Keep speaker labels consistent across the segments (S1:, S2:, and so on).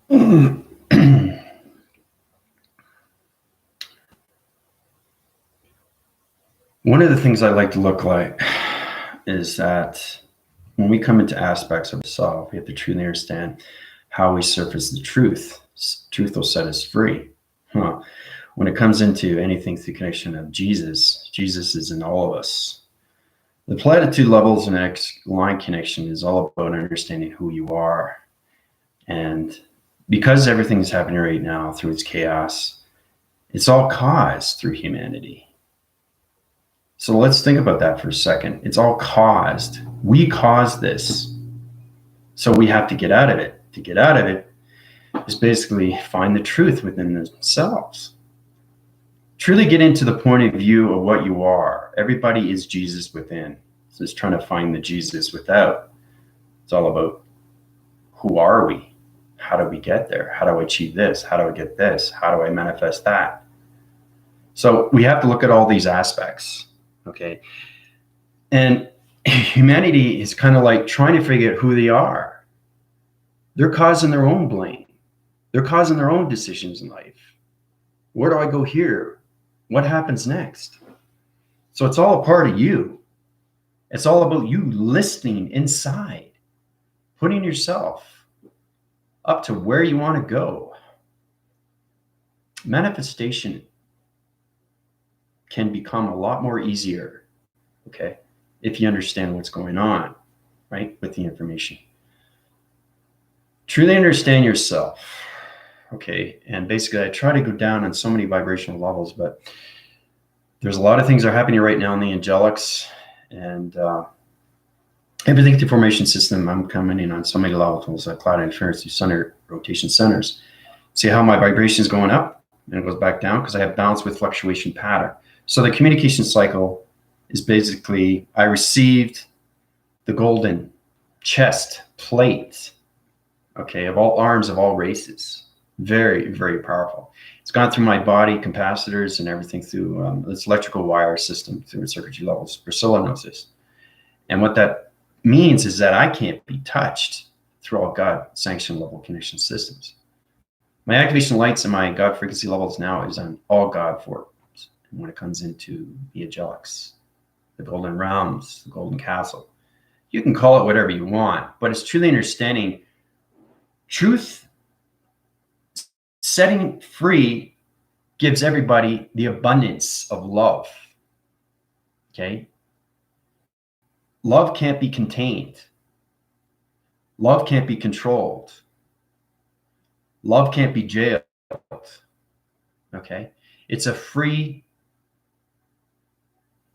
S1: One of the things I like to look like is that when we come into aspects of self, we have to truly understand how we surface the truth. Truth will set us free. Huh. When it comes into anything through connection of Jesus, Jesus is in all of us. The platitude levels and X line connection is all about understanding who you are. And because everything is happening right now through its chaos, it's all caused through humanity. So let's think about that for a second. It's all caused. We caused this. So we have to get out of it. To get out of it is basically find the truth within themselves. Truly get into the point of view of what you are. Everybody is Jesus within. So it's trying to find the Jesus without. It's all about who are we? How do we get there? How do I achieve this? How do I get this? How do I manifest that? So we have to look at all these aspects, okay? And humanity is kind of like trying to figure out who they are. They're causing their own blame. They're causing their own decisions in life. Where do I go here? What happens next? So it's all a part of you. It's all about you listening inside, putting yourself up to where you want to go. Manifestation can become a lot more easier, okay, if you understand what's going on, right, with the information. Truly understand yourself, okay, and basically I try to go down on so many vibrational levels, but there's a lot of things that are happening right now in the angelics, and everything through formation system. I'm coming in on so many levels, like cloud interference through sun rotation centers. See how my vibration is going up and it goes back down because I have balance with fluctuation pattern. So the communication cycle is basically, I received the golden chest plate, okay, of all arms of all races. Very, very powerful. It's gone through my body, capacitors and everything through this electrical wire system through its circuitry levels. Priscilla knows this. And what that means is that I can't be touched through all God sanctioned level connection systems. My activation lights and my God frequency levels now is on all God forms. And when it comes into the angelics, the golden realms, the golden castle, you can call it whatever you want, but it's truly understanding truth. Setting free gives everybody the abundance of love. Okay? Love can't be contained. Love can't be controlled. Love can't be jailed. Okay? It's a free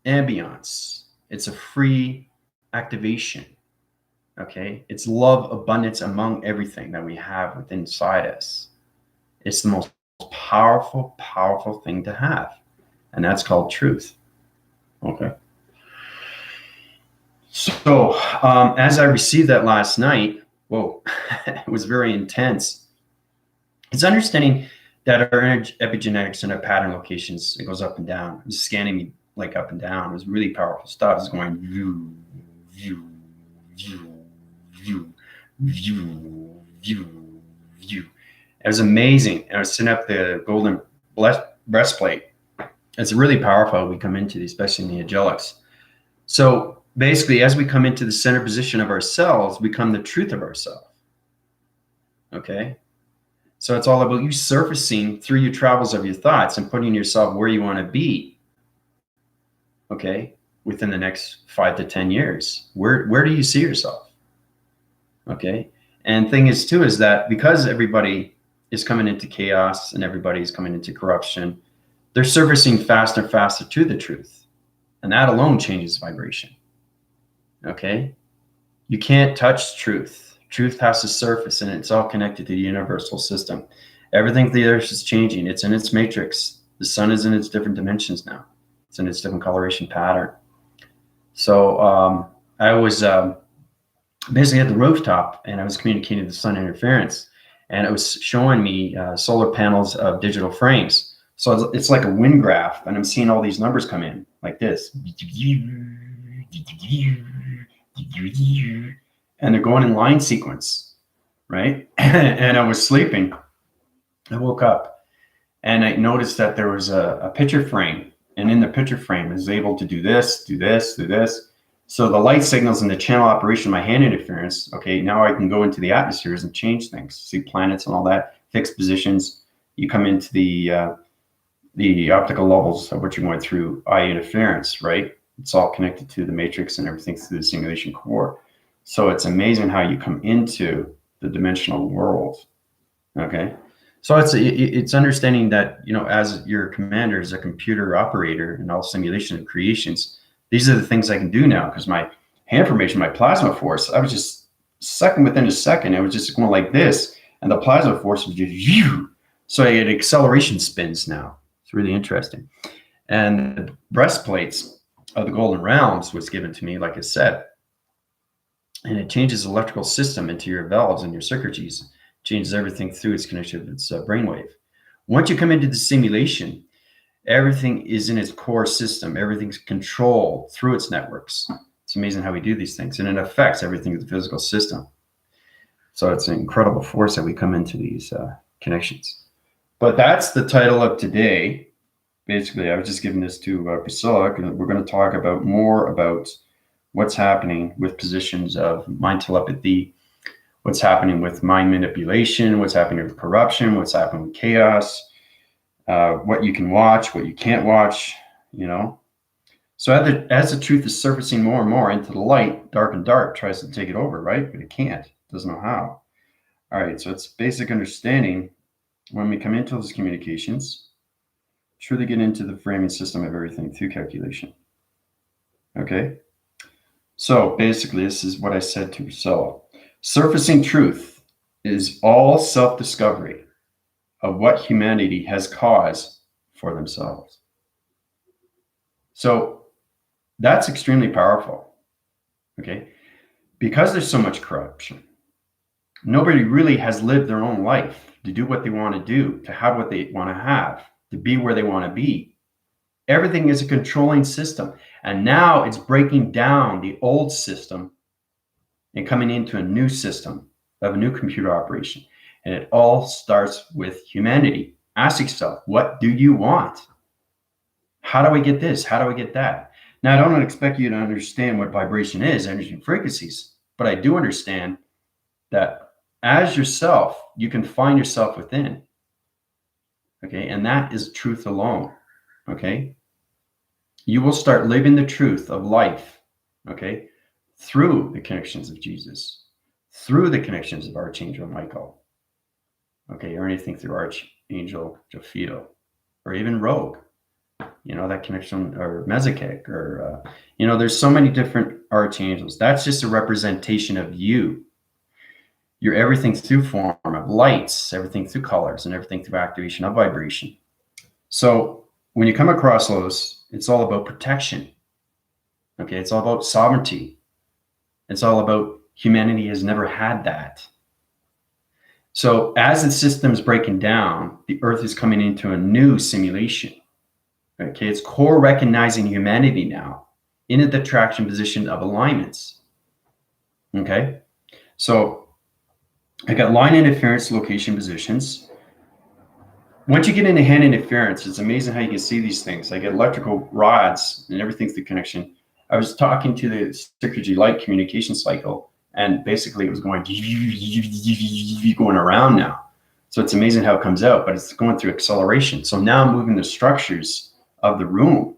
S1: ambience. It's a free activation. Okay? It's love abundance among everything that we have within inside us. It's the most powerful, powerful thing to have. And that's called truth. Okay? So as I received that last night, whoa, it was very intense. It's understanding that our epigenetics and our pattern locations, it goes up and down. It was scanning me like up and down. It was really powerful stuff. It's going view, view, view, view, view, view, view. It was amazing. And I was setting up the golden breastplate. It's really powerful. We come into these, especially in the angelics. So basically, as we come into the center position of ourselves, we become the truth of ourselves. Okay? So it's all about you surfacing through your travels of your thoughts and putting yourself where you want to be. Okay? Within the next 5 to 10 years. Where do you see yourself? Okay? And thing is too, is that because everybody is coming into chaos and everybody is coming into corruption, they're surfacing faster and faster to the truth. And that alone changes vibration. Okay? You can't touch truth. Truth has to surface, and it's all connected to the universal system. Everything to the earth is changing. It's in its matrix. The sun is in its different dimensions now. It's in its different coloration pattern. So I was basically at the rooftop, and I was communicating with the sun interference, and it was showing me solar panels of digital frames. So it's like a wind graph, and I'm seeing all these numbers come in like this. And they're going in line sequence, right? And I was sleeping. I woke up and I noticed that there was a picture frame, and in the picture frame I was able to do this, do this, do this. So the light signals and the channel operation of my hand interference, okay, now I can go into the atmospheres and change things, see planets and all that, fixed positions. You come into the optical levels of what you're going through eye interference, right? It's all connected to the matrix and everything through the simulation core. So it's amazing how you come into the dimensional world, okay? So it's understanding that, you know, as your commander, as a computer operator in all simulation and creations, these are the things I can do now, because my hand formation, my plasma force, I was just second within a second, it was just going like this, and the plasma force was just you. So I had acceleration spins now. It's really interesting. And the breastplates of the Golden Realms was given to me, like I said, and it changes the electrical system into your valves and your circuitries, changes everything through its connection with its brainwave. Once you come into the simulation, everything is in its core system. Everything's controlled through its networks. It's amazing how we do these things, and it affects everything in the physical system. So it's an incredible force that we come into these connections. But that's the title of today. Basically, I was just giving this to Priscilla, and we're going to talk about more about what's happening with positions of mind telepathy, what's happening with mind manipulation, what's happening with corruption, what's happening with chaos, what you can watch, what you can't watch, you know. So as the truth is surfacing more and more into the light, dark and dark tries to take it over, right? But it can't, doesn't know how. All right, so it's basic understanding. When we come into those communications, truly get into the framing system of everything through calculation. Okay? So basically, this is what I said to Priscilla. Surfacing truth is all self-discovery of what humanity has caused for themselves. So that's extremely powerful, okay? Because there's so much corruption, nobody really has lived their own life to do what they want to do, to have what they want to have, to be where they want to be. Everything is a controlling system. And now it's breaking down the old system and coming into a new system of a new computer operation. And it all starts with humanity. Ask yourself, what do you want? How do I get this? How do I get that? Now, I don't expect you to understand what vibration is, energy and frequencies, but I do understand that as yourself, you can find yourself within. Okay, and that is truth alone. Okay, you will start living the truth of life. Okay, through the connections of Jesus, through the connections of Archangel Michael. Okay, or anything through Archangel Jophiel, or even Rogue. You know, that connection, or Mezekek, or you know, there's so many different archangels. That's just a representation of you. You're everything through form of lights, everything through colors, and everything through activation of vibration. So when you come across those, it's all about protection. Okay, it's all about sovereignty. It's all about humanity has never had that. So as the system's breaking down, the Earth is coming into a new simulation. Okay, it's core recognizing humanity now in the traction position of alignments. Okay, so I got line interference location positions. Once you get into hand interference, it's amazing how you can see these things. I get electrical rods and everything through connection. I was talking to the circuitry light communication cycle, and basically it was going going around now. So it's amazing how it comes out, but it's going through acceleration. So now I'm moving the structures of the room.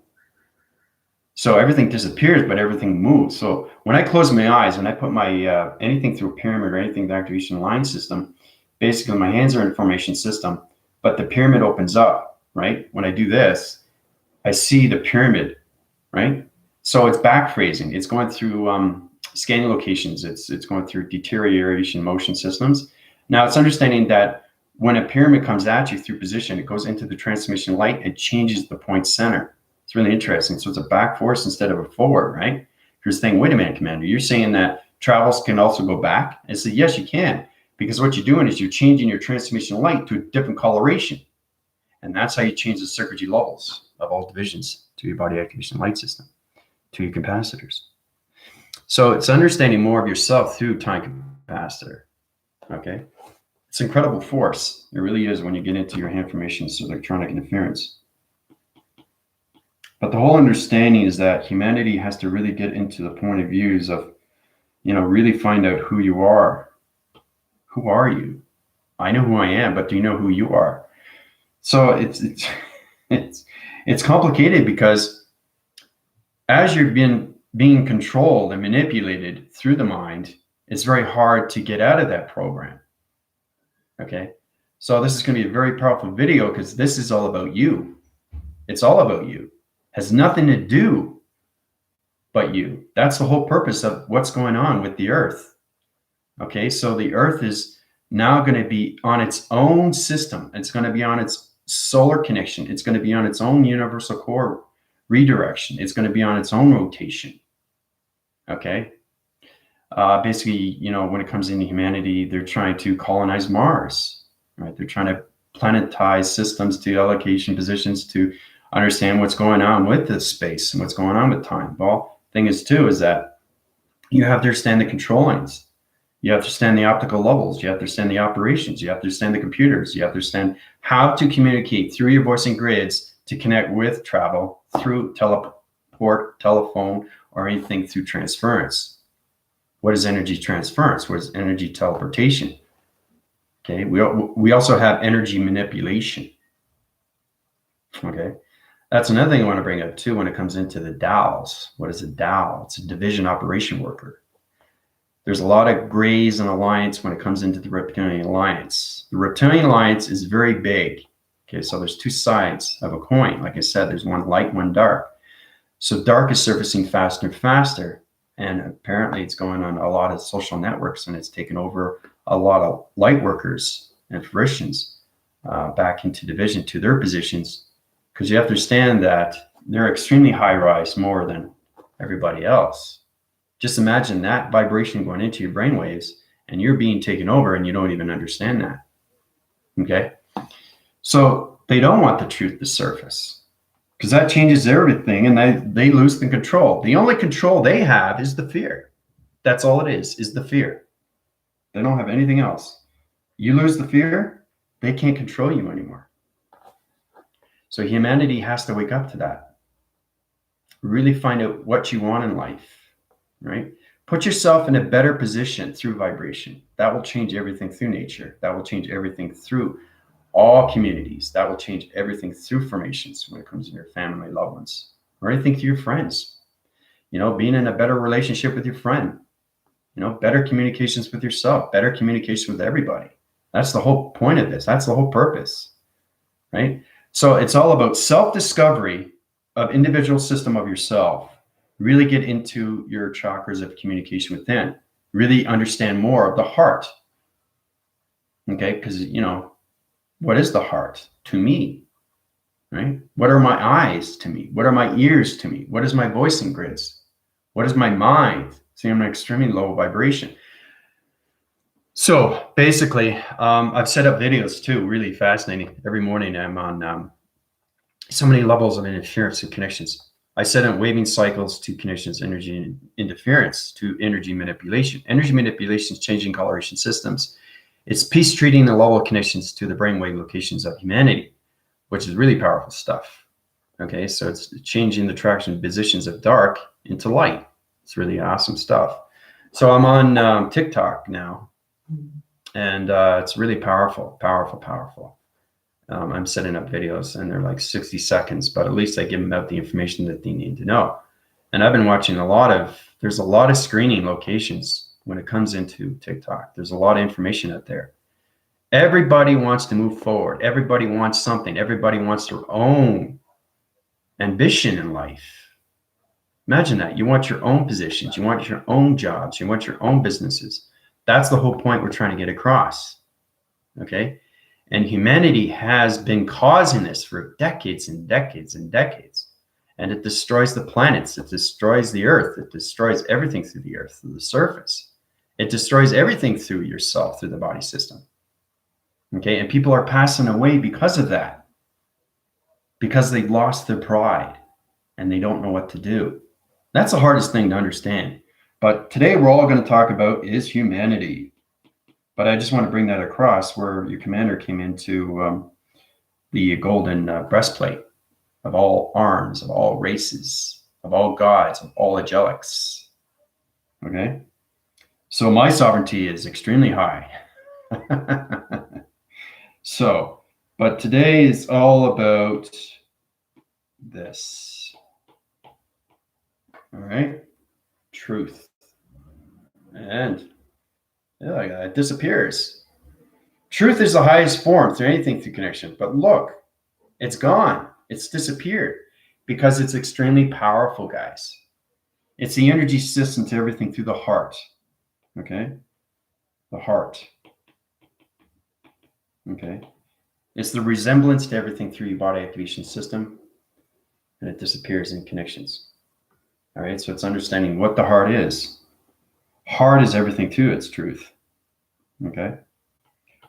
S1: So everything disappears, but everything moves. So when I close my eyes, when I put my anything through a pyramid or anything, the activation line system, basically my hands are in formation system, but the pyramid opens up, right? When I do this, I see the pyramid, right? So it's back phrasing. It's going through scanning locations. It's going through deterioration motion systems. Now it's understanding that when a pyramid comes at you through position, it goes into the transmission light and changes the point center. It's really interesting. So it's a back force instead of a forward, right? You're saying, wait a minute, Commander, you're saying that travels can also go back? I said, yes, you can. Because what you're doing is you're changing your transmission light to a different coloration. And that's how you change the circuitry levels of all divisions to your body activation light system, to your capacitors. So it's understanding more of yourself through time capacitor. Okay. It's incredible force. It really is when you get into your information, electronic interference. But the whole understanding is that humanity has to really get into the point of views of, really find out who you are. Who are you? I know who I am, but do you know who you are? So it's complicated because as you've been being controlled and manipulated through the mind, it's very hard to get out of that program. Okay. So this is going to be a very powerful video because this is all about you. It's all about you. Has nothing to do but you. That's the whole purpose of what's going on with the earth. Okay. So the earth is now going to be on its own system. It's going to be on its solar connection. It's going to be on its own universal core redirection. It's going to be on its own rotation. Okay. Basically, when it comes into humanity, they're trying to colonize Mars, right? They're trying to planetize systems to allocation positions to understand what's going on with this space and what's going on with time. Well, thing is too, is that you have to understand the control lanes. You have to understand the optical levels. You have to understand the operations. You have to understand the computers. You have to understand how to communicate through your voicing grids to connect with travel through teleport, telephone, or anything through transference. What is energy transference? What is energy teleportation? Okay, we also have energy manipulation. Okay, that's another thing I want to bring up too when it comes into the DAOs. What is a DAO? It's a division operation worker. There's a lot of grays and alliance when it comes into the Reptilian Alliance. The Reptilian Alliance is very big. Okay, so there's two sides of a coin. Like I said, there's one light, one dark. So dark is surfacing faster and faster. And apparently it's going on a lot of social networks, and it's taken over a lot of light workers and fruitions back into division to their positions. Because you have to understand that they're extremely high rise, more than everybody else. Just imagine that vibration going into your brainwaves and you're being taken over and you don't even understand that. Okay. So they don't want the truth to surface because that changes everything and they lose the control. The only control they have is the fear. That's all it is the fear. They don't have anything else. You lose the fear, they can't control you anymore. So humanity has to wake up to that. Really find out what you want in life. Right? Put yourself in a better position through vibration. That will change everything through nature. That will change everything through all communities. That will change everything through formations when it comes to your family, loved ones, or anything through your friends. Being in a better relationship with your friend, better communications with yourself, better communication with everybody. That's the whole point of this. That's the whole purpose, right? So it's all about self-discovery of individual system of yourself. Really get into your chakras of communication within. Really understand more of the heart. Okay, because what is the heart to me? Right? What are my eyes to me? What are my ears to me? What is my voicing grids? What is my mind? See, I'm an extremely low vibration. So basically, I've set up videos too, really fascinating. Every morning I'm on so many levels of interference and connections. I set up waving cycles to connections, energy interference to energy manipulation. Energy manipulation is changing coloration systems. It's peace treating the level of connections to the brainwave locations of humanity, which is really powerful stuff. Okay, so it's changing the traction positions of dark into light. It's really awesome stuff. So I'm on TikTok now, and it's really powerful. I'm setting up videos and they're like 60 seconds, but at least I give them out the information that they need to know. And I've been watching there's a lot of screening locations when it comes into TikTok. There's a lot of information out there. Everybody wants to move forward. Everybody wants something. Everybody wants their own ambition in life. Imagine that. You want your own positions. You want your own jobs. You want your own businesses. That's the whole point we're trying to get across. Okay. And humanity has been causing this for decades and decades and decades. And it destroys the planets. It destroys the earth. It destroys everything through the earth, through the surface. It destroys everything through yourself, through the body system. Okay. And people are passing away because of that. Because they lost their pride and they don't know what to do. That's the hardest thing to understand. But today we're all going to talk about is humanity. But I just want to bring that across where your commander came into the golden breastplate of all arms, of all races, of all gods, of all angelics. Okay? So my sovereignty is extremely high. So, but today is all about this. All right? Truth. And yeah, it disappears. Truth is the highest form through anything through connection. But look, it's gone. It's disappeared because it's extremely powerful, guys. It's the energy system to everything through the heart. Okay? The heart. Okay? It's the resemblance to everything through your body activation system, and it disappears in connections. All right? So it's understanding what the heart is. Heart is everything to its truth. Okay?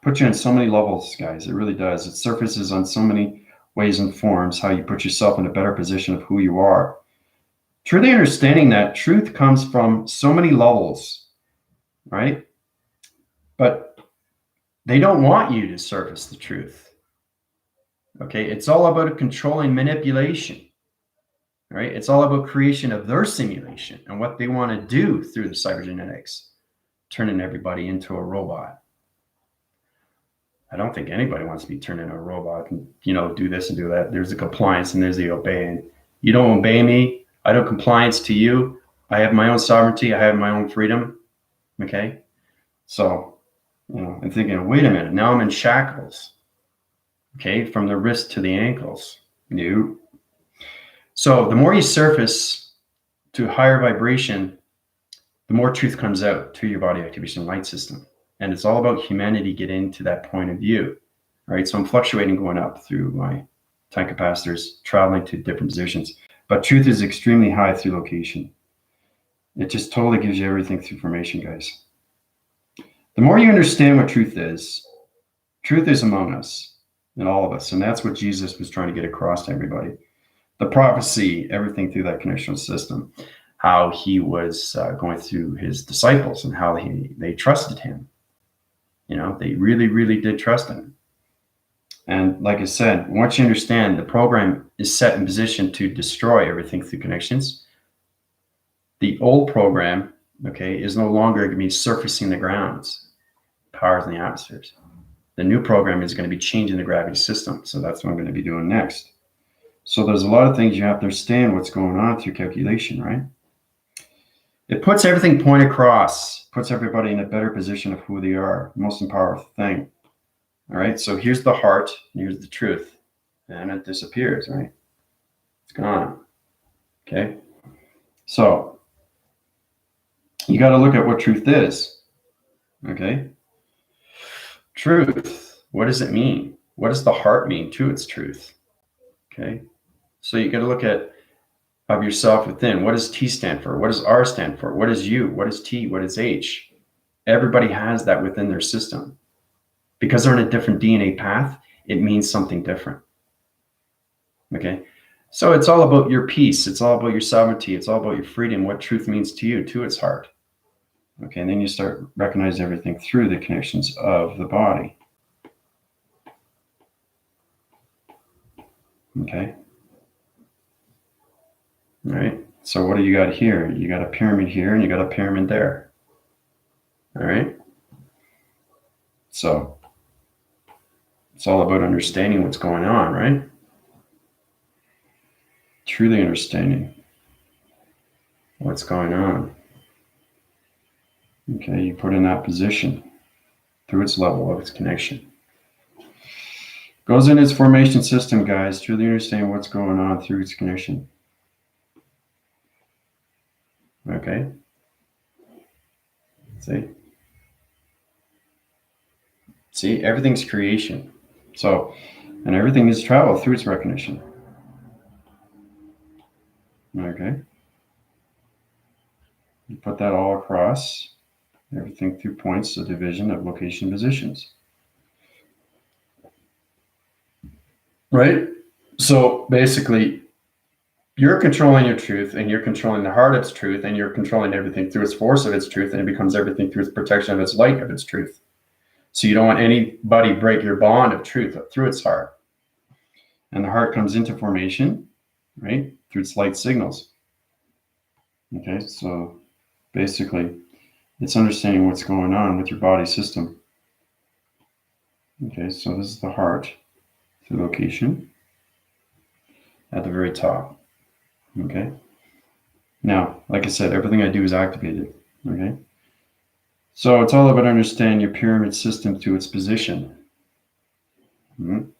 S1: Put you on so many levels, guys. It really does. It surfaces on so many ways and forms how you put yourself in a better position of who you are. Truly understanding that truth comes from so many levels, right? But they don't want you to surface the truth. Okay? It's all about controlling manipulation. Right? It's all about creation of their simulation and what they want to do through the cybergenetics, turning everybody into a robot. I don't think anybody wants to be turned into a robot and, do this and do that. There's the compliance and there's the obeying. You don't obey me. I don't compliance to you. I have my own sovereignty. I have my own freedom. Okay. So, I'm thinking, wait a minute. Now I'm in shackles. Okay. From the wrist to the ankles. No. So the more you surface to higher vibration, the more truth comes out to your body activation light system. And it's all about humanity getting to that point of view. All right. So I'm fluctuating going up through my time capacitors, traveling to different positions. But truth is extremely high through location. It just totally gives you everything through formation, guys. The more you understand what truth is among us and all of us. And that's what Jesus was trying to get across to everybody. The prophecy, everything through that connectional system, how he was going through his disciples and how they trusted him. They really, really did trust him. And like I said, once you understand the program is set in position to destroy everything through connections, the old program, okay, is no longer going to be surfacing the grounds, powers in the atmospheres. The new program is going to be changing the gravity system. So that's what I'm going to be doing next. So there's a lot of things you have to understand what's going on through calculation, right? It puts everything point across, puts everybody in a better position of who they are. The most powerful thing. All right. So here's the heart, and here's the truth. And it disappears, right? It's gone. Okay. So you got to look at what truth is. Okay. Truth. What does it mean? What does the heart mean to its truth? Okay. So you got to look at of yourself within. What does T stand for? What does R stand for? What is U? What is T? What is H? Everybody has that within their system. Because they're in a different DNA path, it means something different. Okay? So it's all about your peace. It's all about your sovereignty. It's all about your freedom, what truth means to you, to its heart. Okay, and then you start recognizing everything through the connections of the body. Okay? All right, so what do you got here? You got a pyramid here and you got a pyramid there. All right? So it's all about understanding what's going on, right? Truly understanding what's going on. Okay, you put in that position through its level of its connection. Goes in its formation system, guys. Truly understand what's going on through its connection. Okay. See, everything's creation. So, and everything is travel through its recognition. Okay. You put that all across, everything through points of division of location positions. Right? So basically, you're controlling your truth and you're controlling the heart of its truth and you're controlling everything through its force of its truth, and it becomes everything through its protection of its light of its truth. So you don't want anybody break your bond of truth through its heart. And the heart comes into formation, right, through its light signals. Okay, so basically, it's understanding what's going on with your body system. Okay, so this is the heart, the location at the very top. Okay. Now, like I said, everything I do is activated. Okay. So it's all about understanding your pyramid system to its position. And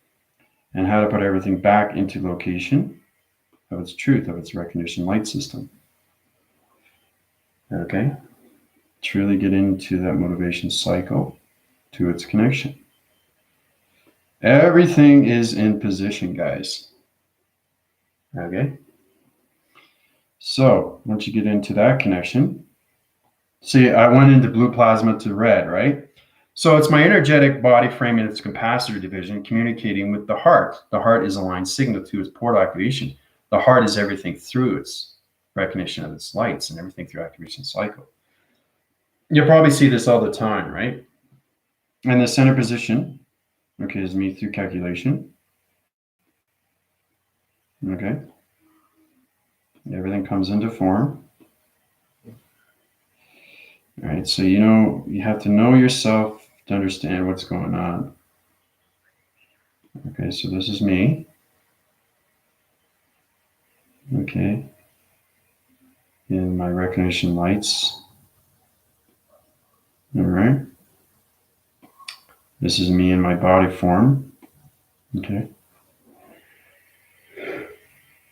S1: how to put everything back into location of its truth, of its recognition light system. Okay. Truly get into that motivation cycle to its connection. Everything is in position, guys. Okay. So once you get into that connection, see, I went into blue plasma to red, right? So it's my energetic body frame and its capacitor division communicating with the heart. The heart is aligned signal to its portal activation. The heart is everything through its recognition of its lights and everything through activation cycle. You'll probably see this all the time, right? And the center position, okay, is me through calculation. Okay. Everything comes into form. All right, so you have to know yourself to understand what's going on. Okay, so this is me. Okay. In my recognition lights. All right. This is me in my body form. Okay.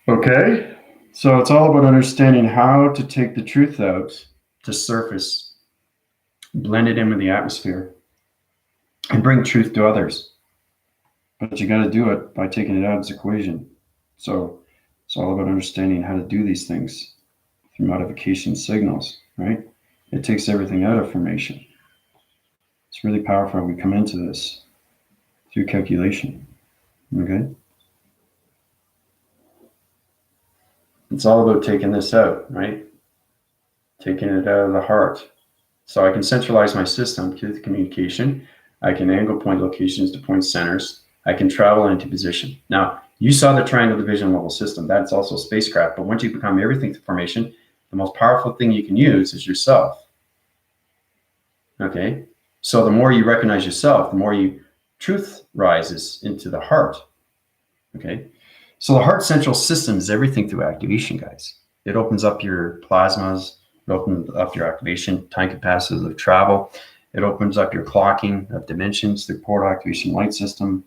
S1: Okay. So it's all about understanding how to take the truth out to surface, blend it in with the atmosphere, and bring truth to others. But you got to do it by taking it out of its equation. So it's all about understanding how to do these things through modification signals, right? It takes everything out of formation. It's really powerful when we come into this through calculation, okay? It's all about taking this out, right? Taking it out of the heart. So I can centralize my system through the communication. I can angle point locations to point centers. I can travel into position. Now, you saw the triangle division level system. That's also spacecraft. But once you become everything through formation, the most powerful thing you can use is yourself. Okay? So the more you recognize yourself, the more truth rises into the heart. Okay? So the heart central system is everything through activation, guys. It opens up your plasmas. It opens up your activation, time capacity of travel. It opens up your clocking of dimensions, the portal activation light system.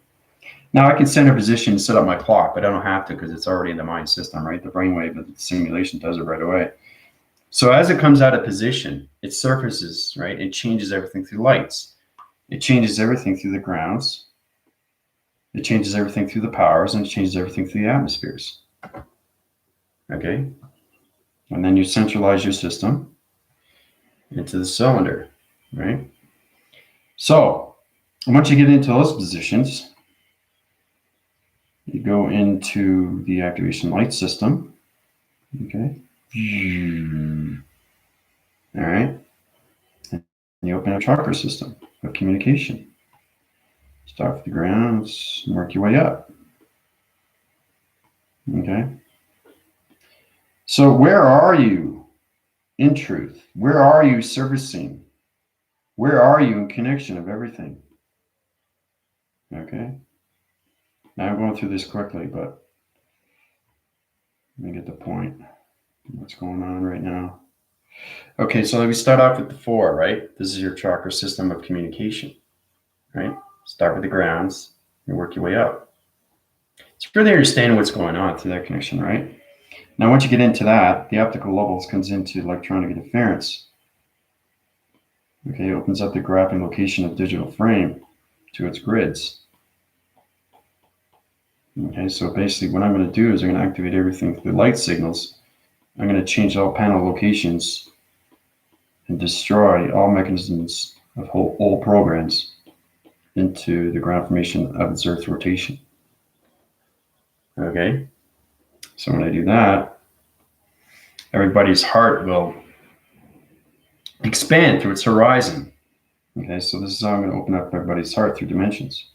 S1: Now I can center position and set up my clock, but I don't have to because it's already in the mind system, right? The brainwave of the simulation does it right away. So as it comes out of position, it surfaces, right? It changes everything through lights. It changes everything through the grounds. It changes everything through the powers, and it changes everything through the atmospheres. Okay? And then you centralize your system into the cylinder, right? So once you get into those positions, you go into the activation light system. Okay? All right? And you open a chakra system of communication. Start with the grounds and work your way up. Okay? So where are you in truth? Where are you servicing? Where are you in connection of everything? Okay? Now I'm going through this quickly, but let me get the point. What's going on right now? Okay, so we start off with the 4, right? This is your chakra system of communication, right? Start with the grounds and work your way up. It's really understanding what's going on through that connection, right? Now, once you get into that, the optical levels comes into electronic interference. Okay, it opens up the graphing location of digital frame to its grids. Okay, so basically what I'm going to do is I'm going to activate everything through light signals. I'm going to change all panel locations and destroy all mechanisms of old programs into the ground formation of its Earth's rotation. Okay, so when I do that, everybody's heart will expand through its horizon. Okay, so this is how I'm going to open up everybody's heart through dimensions.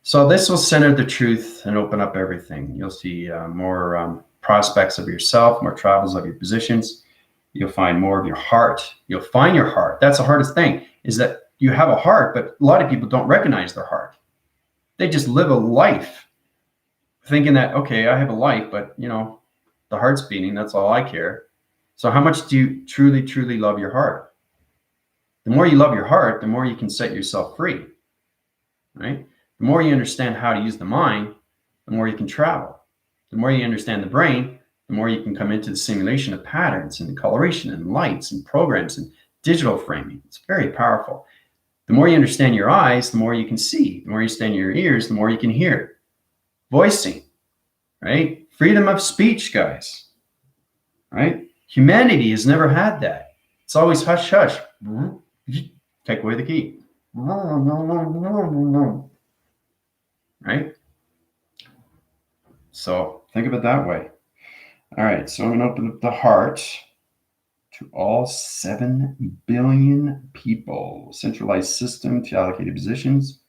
S1: So this will center the truth and open up everything. You'll see more prospects of yourself, more travels of your positions. You'll find more of your heart. You'll find your heart. That's the hardest thing, is that you have a heart, but a lot of people don't recognize their heart. They just live a life thinking that, okay, I have a life, but you know, the heart's beating, that's all I care. So how much do you truly, truly love your heart? The more you love your heart, the more you can set yourself free, right? The more you understand how to use the mind, the more you can travel. The more you understand the brain, the more you can come into the simulation of patterns and coloration and lights and programs and digital framing. It's very powerful. The more you understand your eyes, the more you can see. The more you understand your ears, the more you can hear. Voicing, right? Freedom of speech, guys, right? Humanity has never had that. It's always hush, hush. Take away the key. Right? So think of it that way. All right, so I'm going to open up the heart to all 7 billion people. Centralized system to allocated positions.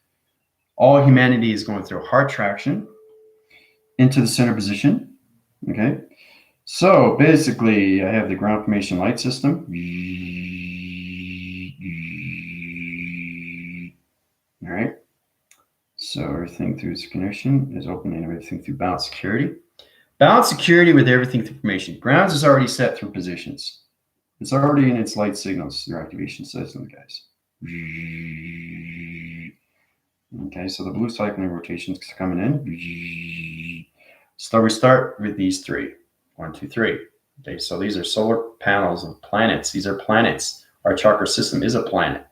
S1: All humanity is going through heart traction into the center position. Okay, so basically I have the ground formation light system. All right, so everything through its connection is opening everything through balance security. Balance security with everything through formation. Grounds is already set through positions. It's already in its light signals through activation system, guys. Okay, so the blue cycling rotations coming in. So we start with these 3. 1, 2, 3. Okay, so these are solar panels of planets. These are planets. Our chakra system is a planet.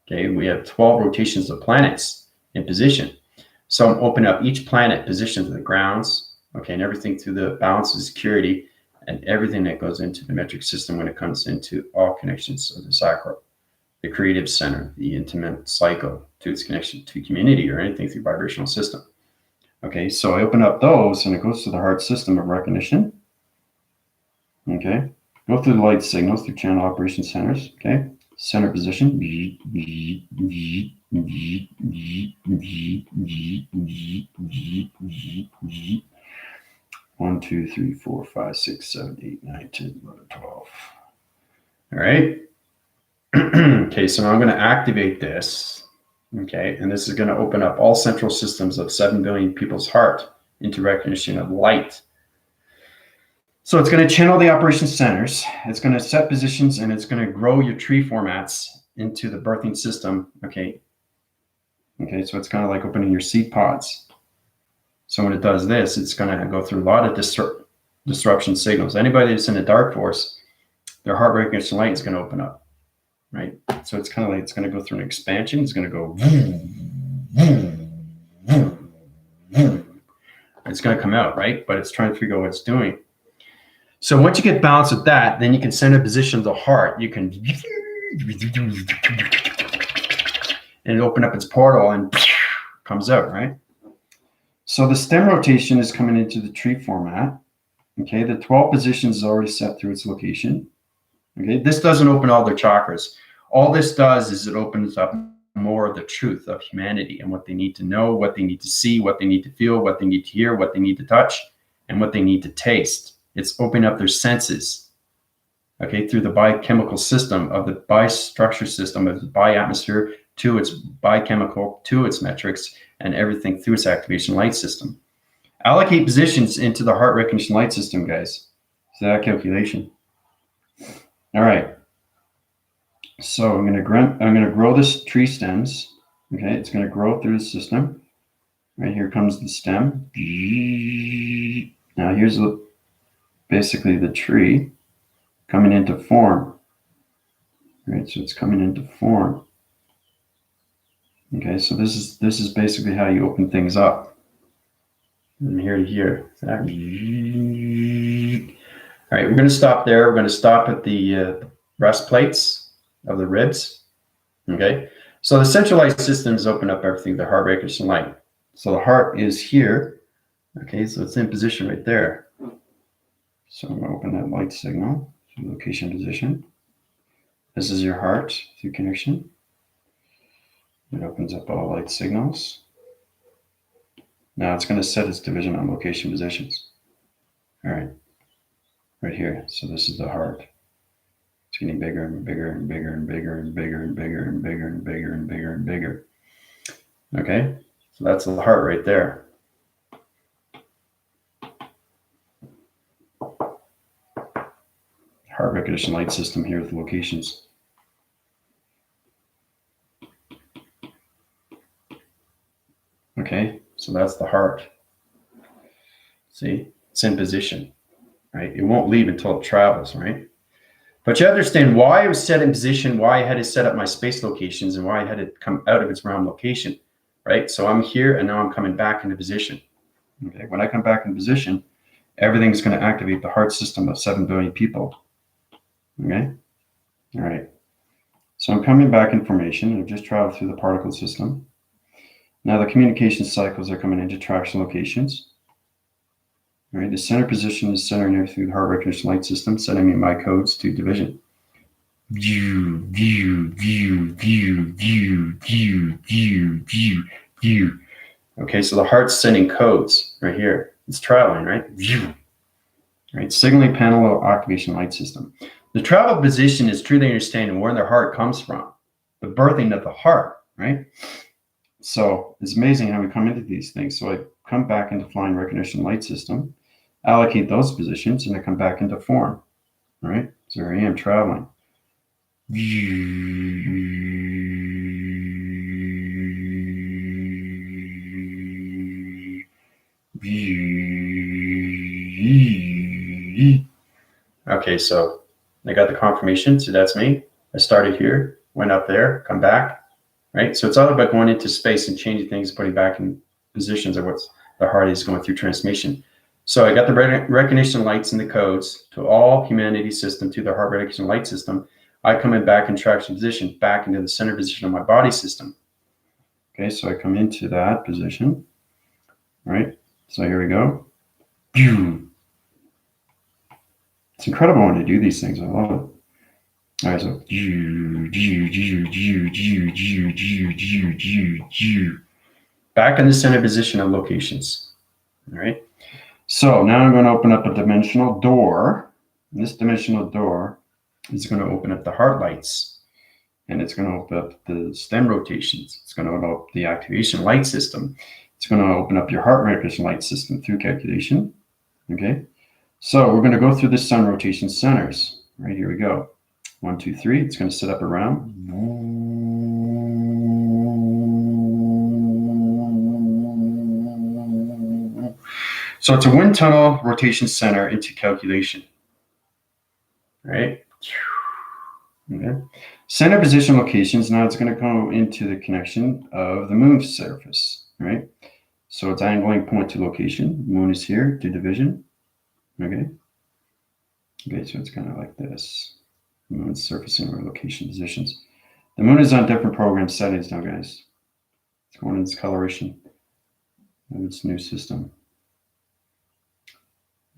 S1: Okay, we have 12 rotations of planets in position. So I'm opening up each planet position to the grounds, okay, and everything through the balance of security and everything that goes into the metric system when it comes into all connections of the sacral, the creative center, the intimate cycle to its connection to community or anything through vibrational system. Okay, so I open up those and it goes to the heart system of recognition. Okay, go through the light signals through channel operation centers. Okay, center position. 1, 2, 3, 4, 5, 6, 7, 8, 9, 10, 11, 12. All right. Okay, so now I'm going to activate this. Okay, and this is going to open up all central systems of 7 billion people's heart into recognition of light. So it's going to channel the operation centers. It's going to set positions and it's going to grow your tree formats into the birthing system. Okay. Okay, so it's kind of like opening your seed pods. So when it does this, it's going to go through a lot of disruption signals. Anybody that's in a dark force, their heart recognition light is going to open up, right? So it's kind of like it's going to go through an expansion. It's going to go. It's going to come out, right? But it's trying to figure out what it's doing. So once you get balanced with that, then you can send a position of the heart. You can and open up its portal and comes out, right? So the stem rotation is coming into the tree format. Okay, the 12 positions is already set through its location. Okay, this doesn't open all their chakras. All this does is it opens up more of the truth of humanity and what they need to know, what they need to see, what they need to feel, what they need to hear, what they need to touch, and what they need to taste. It's opening up their senses, okay, through the biochemical system of the bi-structure system of the bi-atmosphere to its biochemical, to its metrics, and everything through its activation light system. Allocate positions into the heart recognition light system, guys. So that calculation. All right. So I'm going to grow this tree stems. Okay, it's going to grow through the system. Right here comes the stem. Now here's basically the tree coming into form. Right, so it's coming into form. Okay, so this is basically how you open things up. From here to here. All right, we're going to stop there. We're going to stop at the breast plates of the ribs. Okay, so the centralized systems open up everything, the heart recognition light. So the heart is here. Okay, so it's in position right there. So I'm going to open that light signal to location position. This is your heart through connection. It opens up all light signals. Now it's going to set its division on location positions. All right, right here. So this is the heart. It's getting bigger and bigger and bigger and bigger and bigger and bigger and bigger and bigger and bigger and bigger. Okay, so that's the heart right there. Heart recognition light system here with the locations. Okay, so that's the heart. See, it's in position, right? It won't leave until it travels, right? But you understand why it was set in position, why I had to set up my space locations, and why I had to come out of its realm location, right? So I'm here, and now I'm coming back into position. Okay, when I come back in position, everything's going to activate the heart system of 7 billion people. Okay, all right. So I'm coming back in formation. I've just traveled through the particle system. Now the communication cycles are coming into traction locations. All right, the center position is centering there through the heart recognition light system, setting me my codes to division. View, view, view, view, view, view, view, view, view. Okay, so the heart's sending codes right here. It's traveling, right? View. Right, signaling panel activation light system. The travel position is truly understanding where the heart comes from, the birthing of the heart, right? So it's amazing how we come into these things. So I come back into flying recognition light system, allocate those positions, and I come back into form, right? So here I am traveling. Okay, so I got the confirmation, so that's me. I started here, went up there, come back, right? So it's all about going into space and changing things, putting back in positions of what's the heart is going through transformation. So I got the recognition lights and the codes to all humanity system, to the heart recognition light system. I come in back in traction position, back into the center position of my body system. Okay, so I come into that position, right? So here we go. It's incredible when you do these things. I love it. All right, so back in the center position of locations. All right. So now I'm going to open up a dimensional door. And this dimensional door is going to open up the heart lights, and it's going to open up the stem rotations. It's going to open up the activation light system. It's going to open up your heart recognition light system through calculation. Okay. So we're going to go through the sun rotation centers. Right, here we go. 1, 2, 3. It's going to set up around. So it's a wind tunnel rotation center into calculation. Right? Okay. Center position locations. Now it's going to go into the connection of the moon's surface. Right? So it's angling point to location. Moon is here to division. Okay. Okay, so it's kind of like this. The moon's surfacing or location positions. The moon is on different program settings now, guys. It's going into its coloration of its new system.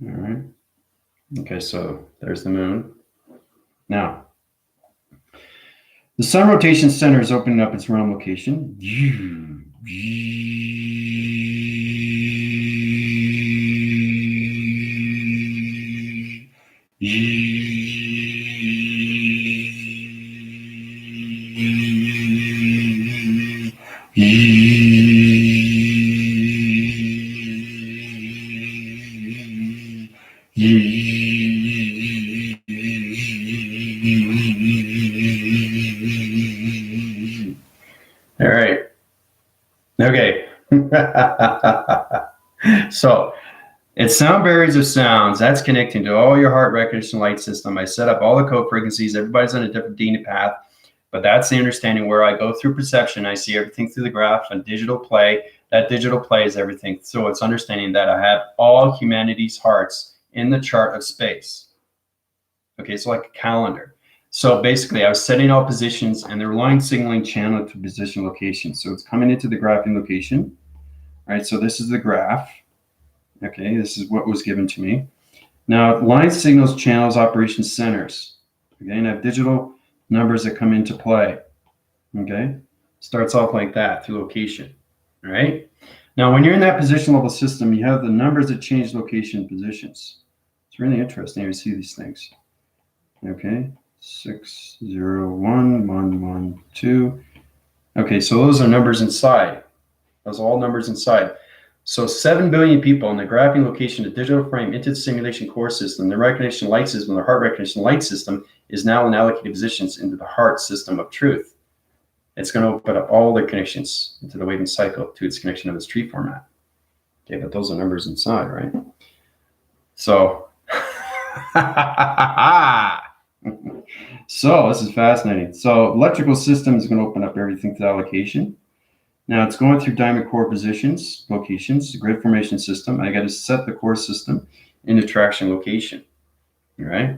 S1: All right. Okay, so there's the moon. Now, the sun rotation center is opening up its realm location. All right. Okay. So it's sound barriers of sounds. That's connecting to all your heart recognition light system. I set up all the code frequencies. Everybody's on a different DNA path, but that's the understanding where I go through perception. I see everything through the graph and digital play. That digital play is everything. So it's understanding that I have all humanity's hearts in the chart of space. Okay, so like a calendar. So basically I was setting all positions and they're line signaling channel to position location. So it's coming into the graphing location. All right, so this is the graph. Okay, this is what was given to me. Now, line signals, channels, operation centers. Okay, and I have digital numbers that come into play. Okay, Starts off like that through location, all right? Now, when you're in that position level system, you have the numbers that change location positions. It's really interesting to see these things. Okay, 6, 0, 1, 1, 1, 2. Okay, so those are numbers inside. Those are all numbers inside. So 7 billion people in the graphing location, the digital frame into the simulation core system, the recognition light system, the heart recognition light system is now in allocated positions into the heart system of truth. It's going to open up all the connections into the waving cycle to its connection of its tree format. Okay, but those are numbers inside, right? So, so this is fascinating. So electrical system is going to open up everything to allocation. Now it's going through diamond core positions, locations, the grid formation system. I got to set the core system into traction location. All right.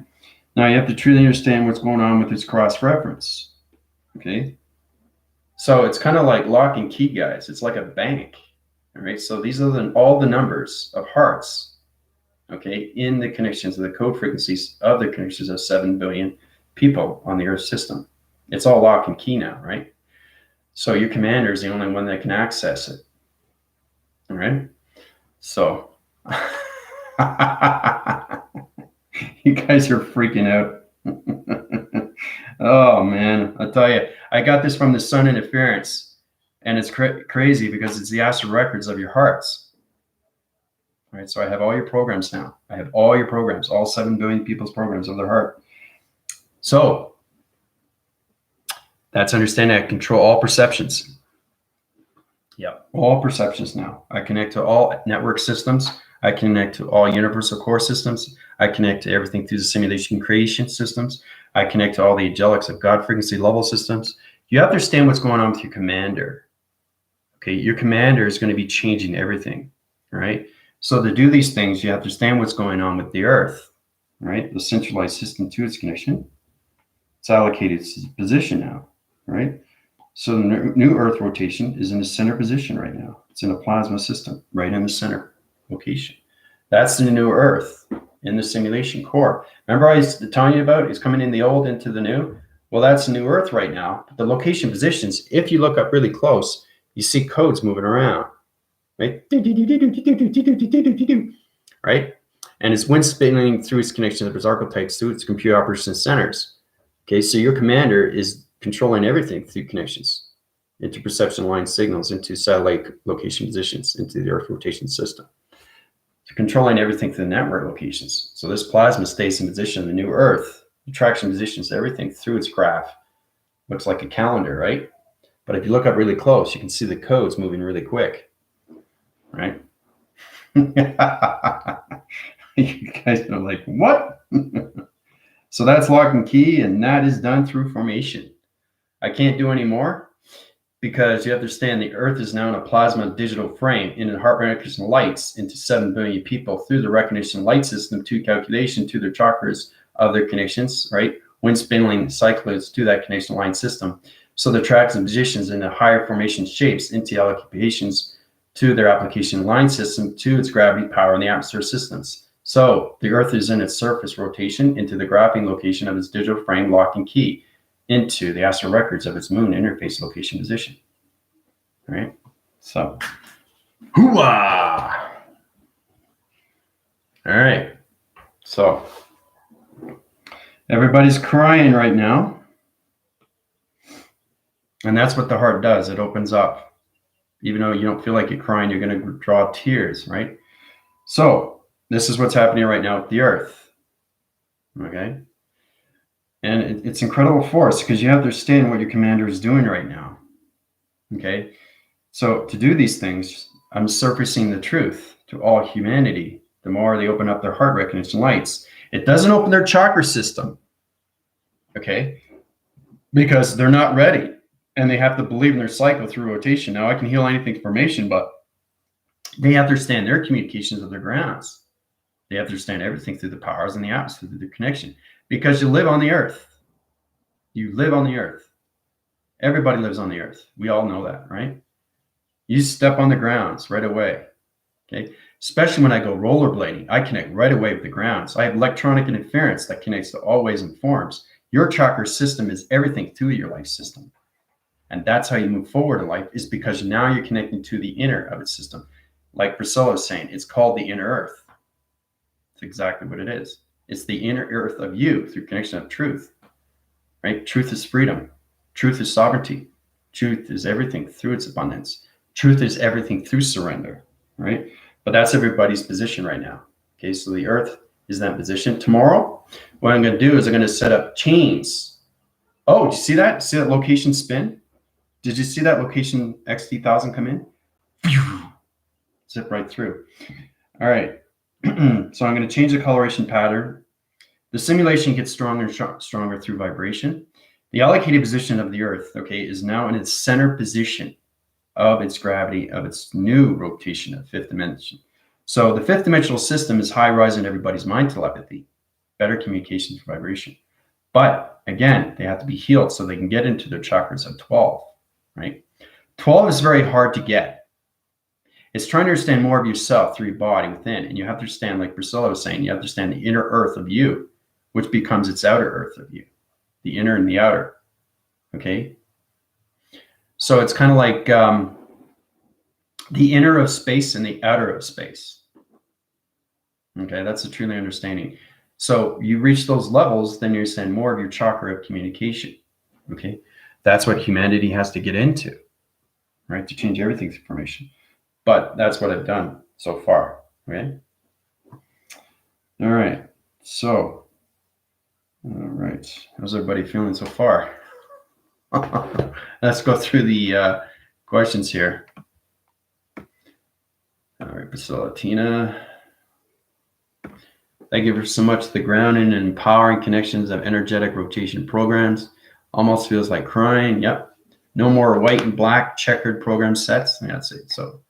S1: Now you have to truly understand what's going on with its cross reference. Okay. So it's kind of like lock and key, guys. It's like a bank. All right. So these are all the numbers of hearts, okay, in the connections of the code frequencies of the connections of 7 billion people on the Earth system. It's all lock and key now, right? So your commander is the only one that can access it. All right. So you guys are freaking out. Oh man, I'll tell you, I got this from the sun interference, and it's crazy because it's the astral records of your hearts. All right. So I have all your programs now. I have all your programs, all 7 billion people's programs of their heart. So that's understanding I control all perceptions. Yeah, all perceptions now. I connect to all network systems. I connect to all universal core systems. I connect to everything through the simulation creation systems. I connect to all the angelics of God frequency level systems. You have to understand what's going on with your commander. Okay, your commander is going to be changing everything, right? So to do these things, you have to understand what's going on with the Earth, right? The centralized system to its connection. It's allocated its position now, right? So the new Earth rotation is in the center position right now. It's in a plasma system, right in the center location. That's the new Earth in the simulation core. Remember I was telling you about it's coming in the old into the new? Well, that's the new Earth right now. The location positions, if you look up really close, you see codes moving around, right? Right? And it's wind spinning through its connection to its archetypes, through its computer operation centers. Okay, so your commander is controlling everything through connections into perception line signals, into satellite location positions, into the Earth rotation system. So controlling everything through the network locations. So this plasma stays in position in the new Earth. Attraction positions everything through its graph. Looks like a calendar, right? But if you look up really close, you can see the codes moving really quick, right? You guys are like, what? So that's lock and key, and that is done through formation. I can't do any more because you understand the Earth is now in a plasma digital frame in the heart recognition lights into 7 billion people through the recognition light system to calculation to their chakras of their connections, right? Wind spinning cycles to that connection line system. So the tracks and positions in the higher formation shapes into allocations to their application line system to its gravity, power, and the atmosphere systems. So the Earth is in its surface rotation into the graphing location of its digital frame lock and key into the astral records of its moon interface location position. All right. So, hoo-ah! All right. So, everybody's crying right now. And that's what the heart does. It opens up. Even though you don't feel like you're crying, you're going to draw tears, right? So, this is what's happening right now with the Earth. Okay. And it's incredible force because you have to understand what your commander is doing right now. Okay. So to do these things, I'm surfacing the truth to all humanity. The more they open up their heart recognition lights, it doesn't open their chakra system. Okay. Because they're not ready and they have to believe in their cycle through rotation. Now I can heal anything formation, but they have to understand their communications of their grounds. They have to understand everything through the powers and the atmosphere, through the connection, because you live on the Earth. You live on the Earth. Everybody lives on the Earth. We all know that, right? You step on the grounds right away. Okay. Especially when I go rollerblading, I connect right away with the grounds. I have electronic interference that connects to all ways and forms. Your chakra system is everything through your life system. And that's how you move forward in life, is because now you're connecting to the inner of its system. Like Priscilla was saying, it's called the inner earth. It's exactly what it is. It's the inner earth of you through connection of truth, right? Truth is freedom. Truth is sovereignty. Truth is everything through its abundance. Truth is everything through surrender, right? But that's everybody's position right now. Okay, so the earth is that position. Tomorrow, what I'm going to do is I'm going to set up chains. Oh, did you see that? See that location spin? Did you see that location XT1000 come in? Zip right through. All right. So I'm going to change the coloration pattern. The simulation gets stronger and stronger through vibration. The allocated position of the Earth, okay, is now in its center position of its gravity, of its new rotation of fifth dimension. So the fifth dimensional system is high rise in everybody's mind telepathy, better communication through vibration. But again, they have to be healed so they can get into their chakras of 12, right? 12 is very hard to get. It's trying to understand more of yourself through your body within. And you have to understand, like Priscilla was saying, you have to understand the inner earth of you, which becomes its outer earth of you, the inner and the outer. Okay. So it's kind of like the inner of space and the outer of space. Okay. That's a truly understanding. So you reach those levels, then you understand more of your chakra of communication. Okay. That's what humanity has to get into, right? To change everything through formation. But that's what I've done so far, okay? All right, so, all right. How's everybody feeling so far? Let's go through the questions here. All right, Priscilla, Tina. Thank you for so much. The grounding and empowering connections of energetic rotation programs. Almost feels like crying. Yep. No more white and black checkered program sets. That's it. So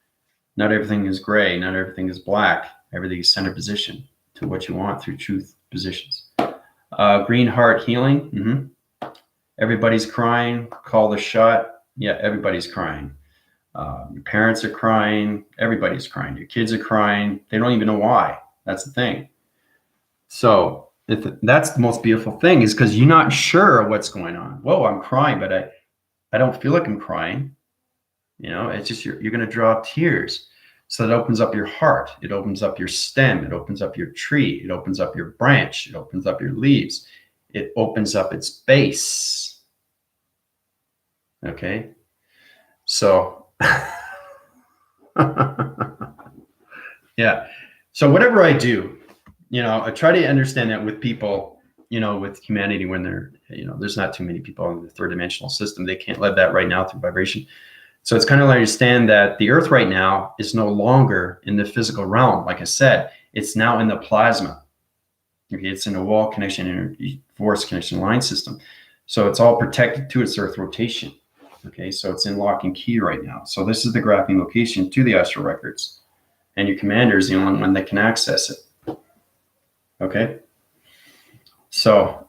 S1: not everything is gray. Not everything is black. Everything is center position to what you want through truth positions. Green heart healing. Everybody's crying. Call the shot. Yeah, everybody's crying. Your parents are crying. Everybody's crying. Your kids are crying. They don't even know why. That's the thing. So that's the most beautiful thing, is because you're not sure what's going on. Whoa, I'm crying, but I don't feel like I'm crying. You know, it's just you're going to draw tears. So that opens up your heart. It opens up your stem. It opens up your tree. It opens up your branch. It opens up your leaves. It opens up its base. Okay. So, yeah. So whatever I do, you know, I try to understand that with people, you know, with humanity, when they're, you know, there's not too many people in the third dimensional system. They can't live that right now through vibration. So it's kind of like understand that the earth right now is no longer in the physical realm. Like I said, it's now in the plasma. Okay, it's in a wall connection, energy force connection line system. So it's all protected to its earth rotation. Okay, so it's in lock and key right now. So this is the graphing location to the astral records. And your commander is the only one that can access it. Okay. So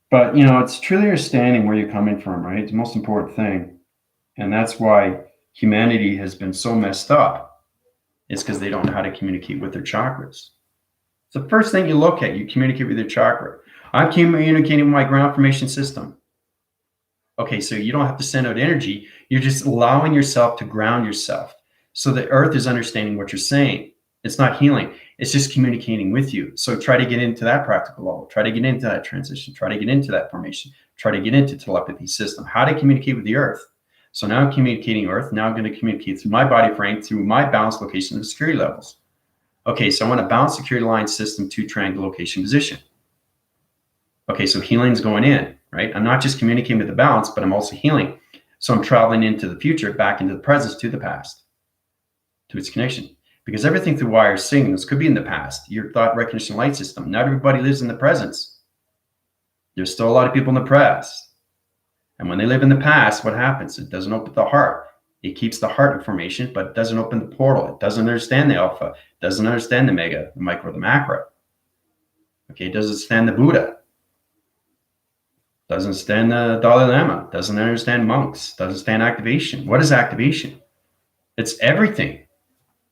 S1: but, you know, it's truly understanding where you're coming from, right? It's the most important thing. And that's why humanity has been so messed up. It's because they don't know how to communicate with their chakras. It's the first thing you look at. You communicate with your chakra. I'm communicating with my ground formation system. Okay, so you don't have to send out energy. You're just allowing yourself to ground yourself. So the earth is understanding what you're saying. It's not healing. It's just communicating with you. So try to get into that practical level. Try to get into that transition. Try to get into that formation. Try to get into telepathy system. How to communicate with the earth. So now I'm communicating earth. Now I'm going to communicate through my body frame, through my balance location of security levels. Okay, so I want to balance security line system to triangle location position. Okay, so healing is going in, right? I'm not just communicating with the balance, but I'm also healing. So I'm traveling into the future, back into the present, to the past, to its connection. Because everything through wire signals could be in the past. Your thought recognition light system. Not everybody lives in the presence. There's still a lot of people in the past. And when they live in the past, what happens? It doesn't open the heart. It keeps the heart information, but it doesn't open the portal. It doesn't understand the alpha. It doesn't understand the mega, the micro, the macro. Okay, it doesn't understand the Buddha. Doesn't understand the Dalai Lama. Doesn't understand monks. Doesn't understand activation. What is activation? It's everything.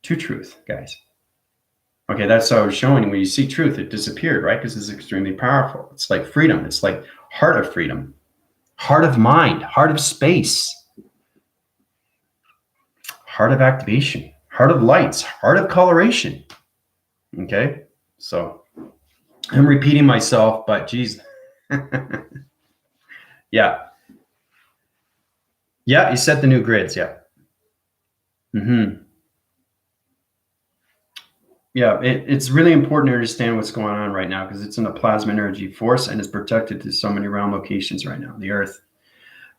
S1: To truth, guys. Okay, that's how I was showing you. When you see truth, it disappeared, right? Because it's extremely powerful. It's like freedom. It's like heart of freedom, heart of mind, heart of space, heart of activation, heart of lights, heart of coloration. Okay, so I'm repeating myself, but geez. Yeah. Yeah, you set the new grids. Yeah. Yeah, it's really important to understand what's going on right now because it's in a plasma energy force and is protected to so many realm locations right now, the Earth.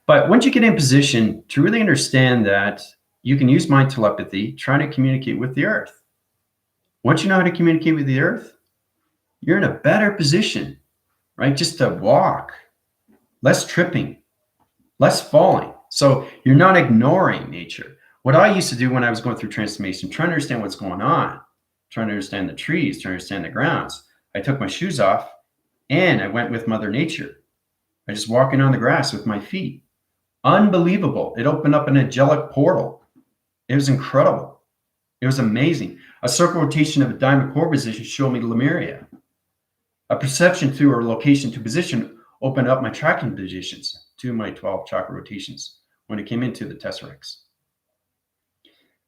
S1: But once you get in position to really understand that you can use mind telepathy, trying to communicate with the Earth. Once you know how to communicate with the Earth, you're in a better position, right? Just to walk, less tripping, less falling. So you're not ignoring nature. What I used to do when I was going through transformation, trying to understand what's going on, trying to understand the trees, trying to understand the grounds, I took my shoes off and I went with Mother Nature. I just walking on the grass with my feet. Unbelievable. It opened up an angelic portal. It was incredible. It was amazing. A circle rotation of a diamond core position showed me Lemuria. A perception through or location to position opened up my tracking positions to my 12 chakra rotations when it came into the Tesseracts.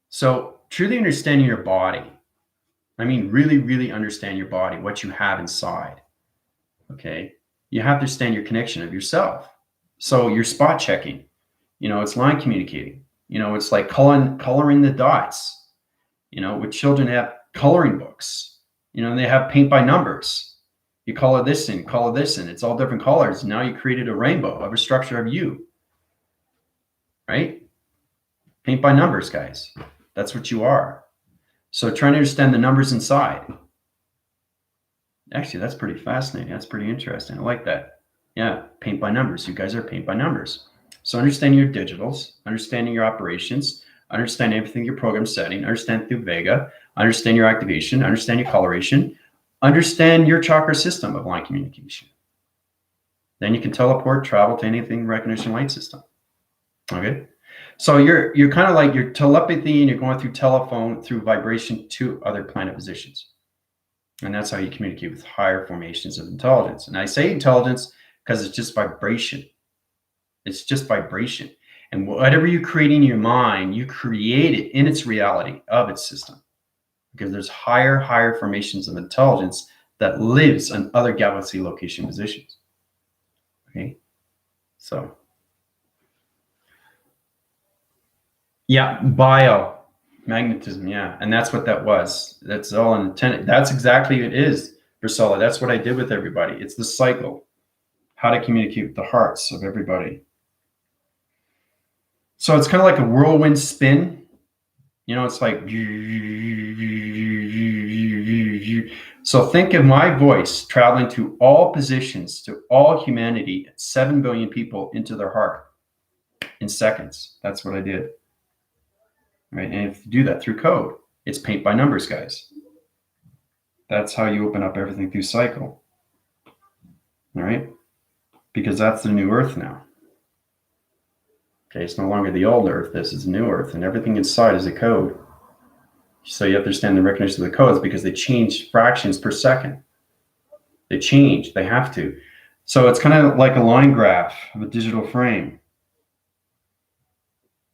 S1: So truly understanding your body. I mean, really, really understand your body, what you have inside. Okay. You have to understand your connection of yourself. So you're spot checking, it's line communicating, it's like coloring the dots, with children have coloring books, they have paint by numbers. You color this in, it's all different colors. Now you created a rainbow of a structure of you, right? Paint by numbers, guys. That's what you are. So trying to understand the numbers inside. Actually, that's pretty fascinating. That's pretty interesting. I like that. Yeah, paint by numbers. You guys are paint by numbers. So understanding your digitals, understanding your operations, understand everything your program setting, understand through Vega, understand your activation, understand your coloration, understand your chakra system of line communication. Then you can teleport, travel to anything recognition light system. Okay. So you're kind of like your telepathy and you're going through telephone, through vibration to other planet positions. And that's how you communicate with higher formations of intelligence. And I say intelligence because it's just vibration. It's just vibration. And whatever you create in your mind, you create it in its reality of its system. Because there's higher formations of intelligence that lives on other galaxy location positions. Okay. So yeah, biomagnetism, yeah. And that's what that was. That's all intended. That's exactly what it is, Priscilla. That's what I did with everybody. It's the cycle. How to communicate with the hearts of everybody. So it's kind of like a whirlwind spin. It's like, so think of my voice traveling to all positions, to all humanity, 7 billion people into their heart in seconds. That's what I did. Right. And if you do that through code, it's paint by numbers, guys. That's how you open up everything through cycle. All right. Because that's the new earth now. Okay, it's no longer the old earth. This is the new earth, and everything inside is a code. So you have to understand the recognition of the codes because they change fractions per second. They change. They have to. So it's kind of like a line graph of a digital frame.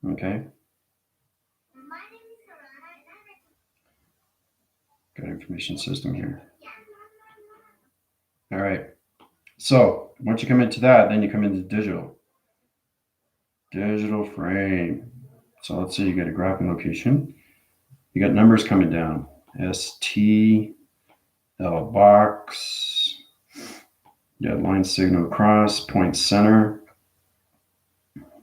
S1: Okay. Got information system here. All right. So once you come into that, then you come into digital. Digital frame. So let's say you get a graphing location. You got numbers coming down. ST, L box. You got line signal across, point center.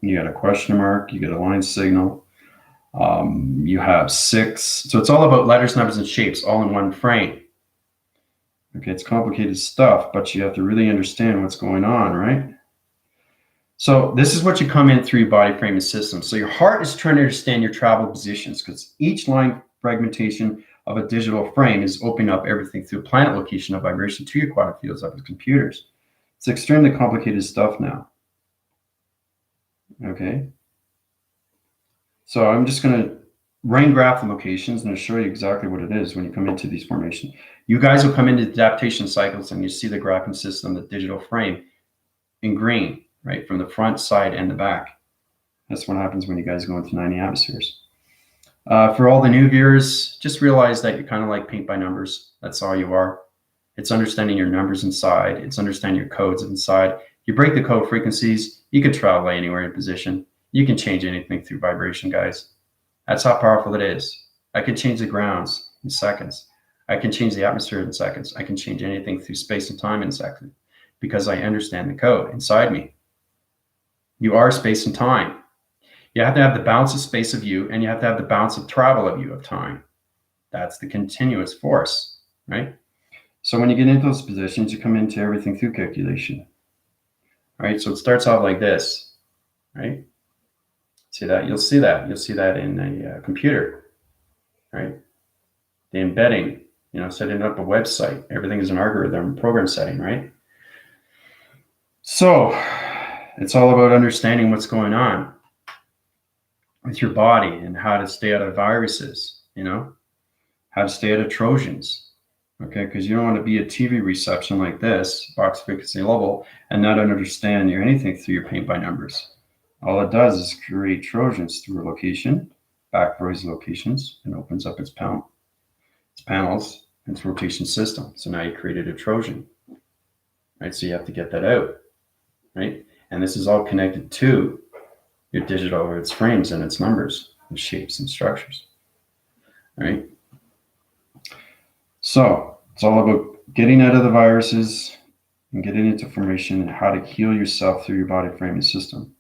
S1: You got a question mark. You got a line signal. You have 6. So it's all about letters, numbers, and shapes all in one frame. Okay, it's complicated stuff, but you have to really understand what's going on, right? So this is what you come in through your body frame and system. So your heart is trying to understand your travel positions because each line fragmentation of a digital frame is opening up everything through planet location of vibration to your quantum fields of the computers. It's extremely complicated stuff now. Okay. So I'm just going to rain graph locations, and I'll show you exactly what it is when you come into these formations. You guys will come into the adaptation cycles and you see the graphing system, the digital frame in green, right? From the front, side, and the back. That's what happens when you guys go into 90 atmospheres. For all the new viewers, just realize that you're kind of like paint by numbers. That's all you are. It's understanding your numbers inside. It's understanding your codes inside. You break the code frequencies, you can travel anywhere in position. You can change anything through vibration, guys. That's how powerful it is. I can change the grounds in seconds. I can change the atmosphere in seconds. I can change anything through space and time in seconds because I understand the code inside me. You are space and time. You have to have the balance of space of you, and you have to have the balance of travel of you of time. That's the continuous force, right? So when you get into those positions, you come into everything through calculation, right? So it starts out like this, right? See that? You'll see that. You'll see that in a computer, right? The embedding, setting up a website. Everything is an algorithm, program setting, right? So it's all about understanding what's going on with your body and how to stay out of viruses, how to stay out of Trojans. Okay, because you don't want to be a TV reception like this, box frequency level, and not understand anything through your paint by numbers. All it does is create Trojans through a location, backwards locations, and opens up its panels, its rotation system. So now you created a Trojan, right? So you have to get that out, right? And this is all connected to your digital or its frames and its numbers and shapes and structures, right? So it's all about getting out of the viruses and getting into formation and how to heal yourself through your body framing system.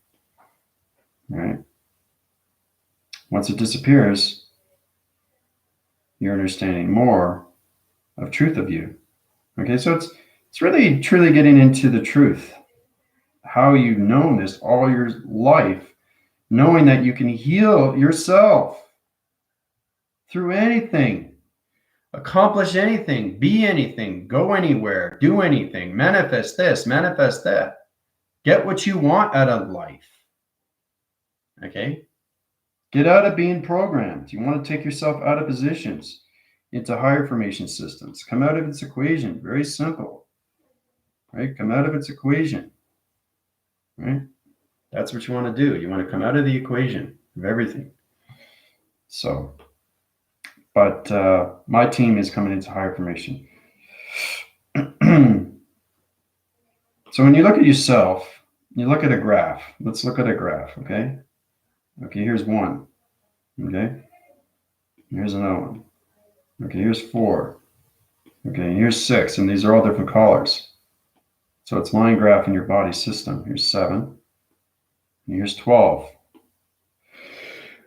S1: All right. Once it disappears, you're understanding more of truth of you. Okay, so it's really truly getting into the truth. How you've known this all your life, knowing that you can heal yourself through anything. Accomplish anything, be anything, go anywhere, do anything, manifest this, manifest that. Get what you want out of life. Okay? Get out of being programmed. You want to take yourself out of positions into higher formation systems. Come out of its equation. Very simple. Right? Come out of its equation. Right? That's what you want to do. You want to come out of the equation of everything. So, but my team is coming into higher formation. So when you look at yourself, you look at a graph. Let's look at a graph, okay? Okay, here's one. Okay, here's another one. Okay, here's 4. Okay, here's 6, and these are all different colors. So it's line graph in your body system. Here's 7, and here's 12.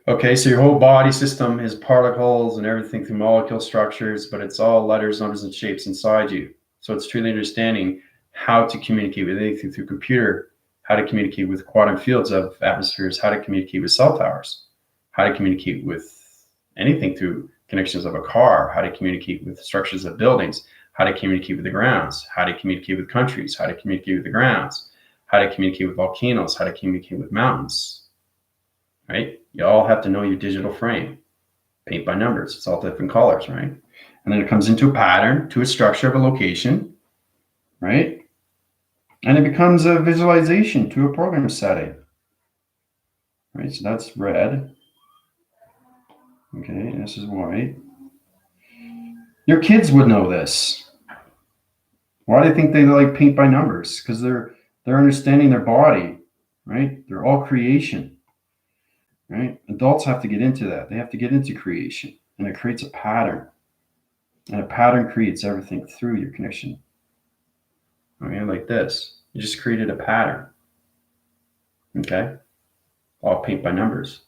S1: Okay, so your whole body system is particles and everything through molecule structures, but it's all letters, numbers, and shapes inside you. So it's truly understanding how to communicate with anything through computer, how to communicate with quantum fields of atmospheres, how to communicate with cell towers, how to communicate with anything through connections of a car, how to communicate with structures of buildings, how to communicate with the grounds, how to communicate with countries, how to communicate with the grounds, how to communicate with volcanoes, how to communicate with mountains, right? You all have to know your digital frame. Paint by numbers. It's all different colors, right? And then it comes into a pattern, to a structure of a location, right? And it becomes a visualization to a program setting, right? So that's red. Okay, and this is white. Your kids would know this. Why do you think they like paint by numbers? Because they're understanding their body, right? They're all creation, right? Adults have to get into that. They have to get into creation, and it creates a pattern. And a pattern creates everything through your connection. Okay, like this. You just created a pattern. Okay? All paint by numbers.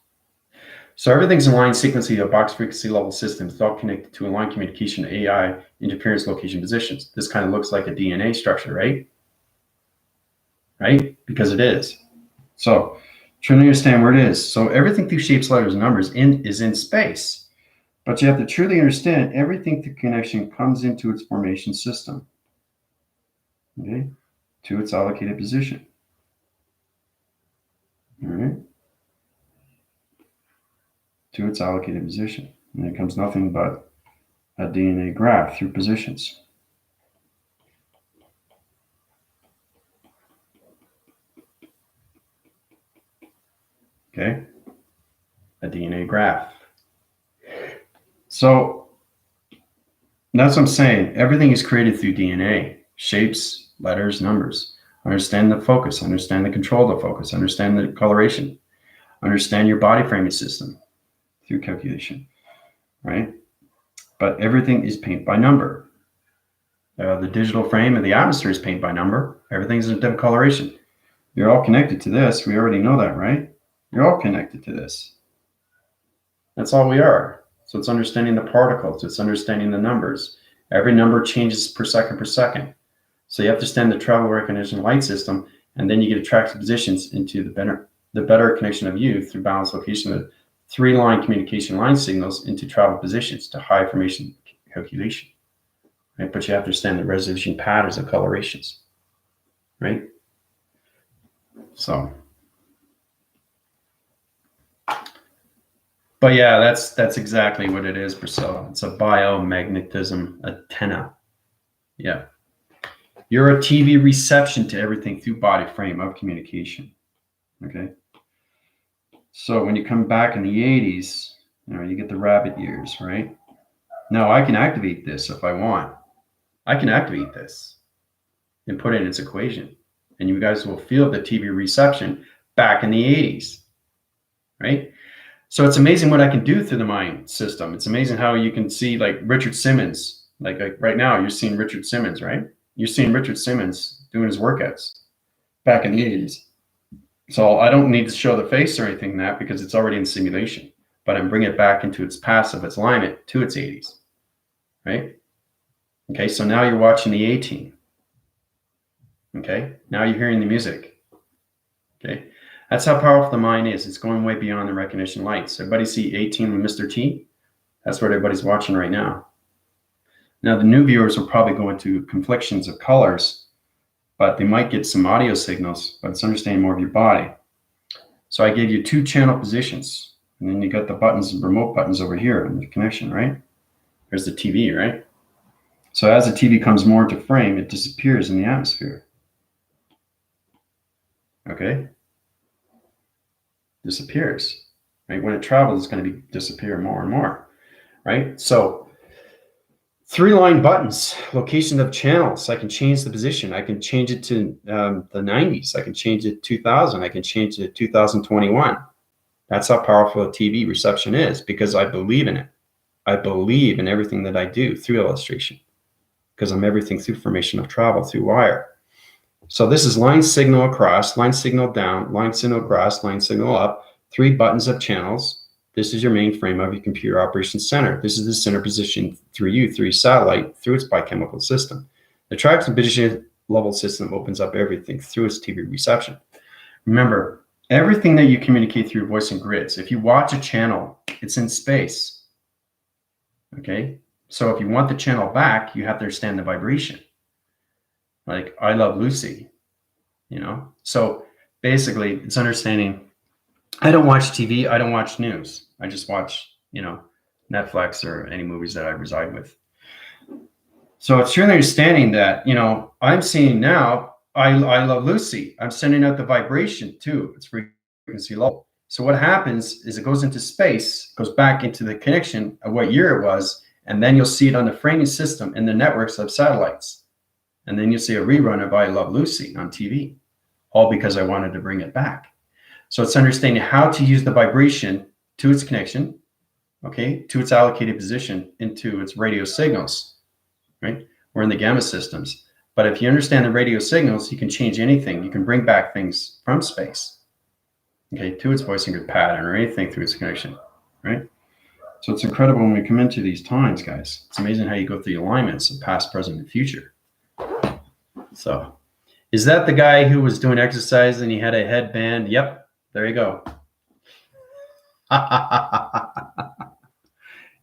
S1: So everything's in line sequencing of box frequency level systems. It's all connected to align communication, AI, interference, location, positions. This kind of looks like a DNA structure, right? Right? Because it is. So trying to understand where it is. So everything through shapes, letters, and numbers is in space. But you have to truly understand everything through connection comes into its formation system. Okay? To its allocated position. All right? to its allocated position. And it becomes nothing but a DNA graph through positions. Okay, a DNA graph. So that's what I'm saying. Everything is created through DNA, shapes, letters, numbers. Understand the focus, understand the control of the focus, understand the coloration, understand your body framing system through calculation, right? But everything is paint by number. The digital frame of the atmosphere is paint by number. Everything's in a different coloration. You're all connected to this. We already know that, right? You're all connected to this. That's all we are. So it's understanding the particles. It's understanding the numbers. Every number changes per second per second. So you have to understand the travel recognition light system, and then you get attractive positions into the better connection of you through balanced location of 3-line communication line signals into travel positions to high information calculation. Right? But you have to understand the resolution patterns of colorations. Right? So, but yeah, that's exactly what it is, Priscilla. It's a biomagnetism antenna. Yeah. You're a TV reception to everything through body frame of communication. Okay. So when you come back in the 80s, you get the rabbit ears, right? Now I can activate this if I want. I can activate this and put it in its equation. And you guys will feel the TV reception back in the 80s, right? So it's amazing what I can do through the mind system. It's amazing how you can see like Richard Simmons, like right now you're seeing Richard Simmons, right? You're seeing Richard Simmons doing his workouts back in the 80s. So I don't need to show the face or anything that because it's already in simulation, but I'm bringing it back into its passive, its alignment to its 80s, right? Okay, so now you're watching the A-Team. Okay, now you're hearing the music. Okay, that's how powerful the mind is. It's going way beyond the recognition lights. Everybody see A-Team with Mr. T? That's what everybody's watching right now. Now the new viewers will probably go into conflictions of colors, but they might get some audio signals, but it's understanding more of your body. So I gave you 2 channel positions, and then you got the buttons and remote buttons over here in the connection, right? There's the TV, right? So as the TV comes more into frame, it disappears in the atmosphere. Okay? Disappears, right? When it travels, it's going to disappear more and more, right? So 3-line buttons, location of channels. I can change the position. I can change it to the 90s. I can change it to 2000. I can change it to 2021. That's how powerful a TV reception is because I believe in it. I believe in everything that I do through illustration because I'm everything through formation of travel through wire. So this is line signal across, line signal down, line signal across, line signal up, 3 buttons of channels. This is your main frame of your computer operations center. This is the center position through your satellite, through its biochemical system. The tracks and position level system opens up everything through its TV reception. Remember, everything that you communicate through your voice and grids, if you watch a channel, it's in space. Okay? So if you want the channel back, you have to understand the vibration. Like, I love Lucy, So basically, it's understanding. I don't watch TV. I don't watch news. I just watch, Netflix or any movies that I reside with. So it's really understanding that, I'm seeing now, I love Lucy. I'm sending out the vibration too. It's frequency level. So what happens is it goes into space, goes back into the connection of what year it was, and then you'll see it on the framing system in the networks of satellites. And then you'll see a rerun of I Love Lucy on TV, all because I wanted to bring it back. So it's understanding how to use the vibration to its connection, okay, to its allocated position into its radio signals, right? We're in the gamma systems. But if you understand the radio signals, you can change anything. You can bring back things from space, okay, to its voicing grid pattern or anything through its connection, right? So it's incredible when we come into these times, guys. It's amazing how you go through the alignments of past, present, and future. So is that the guy who was doing exercise and he had a headband? Yep. There you go.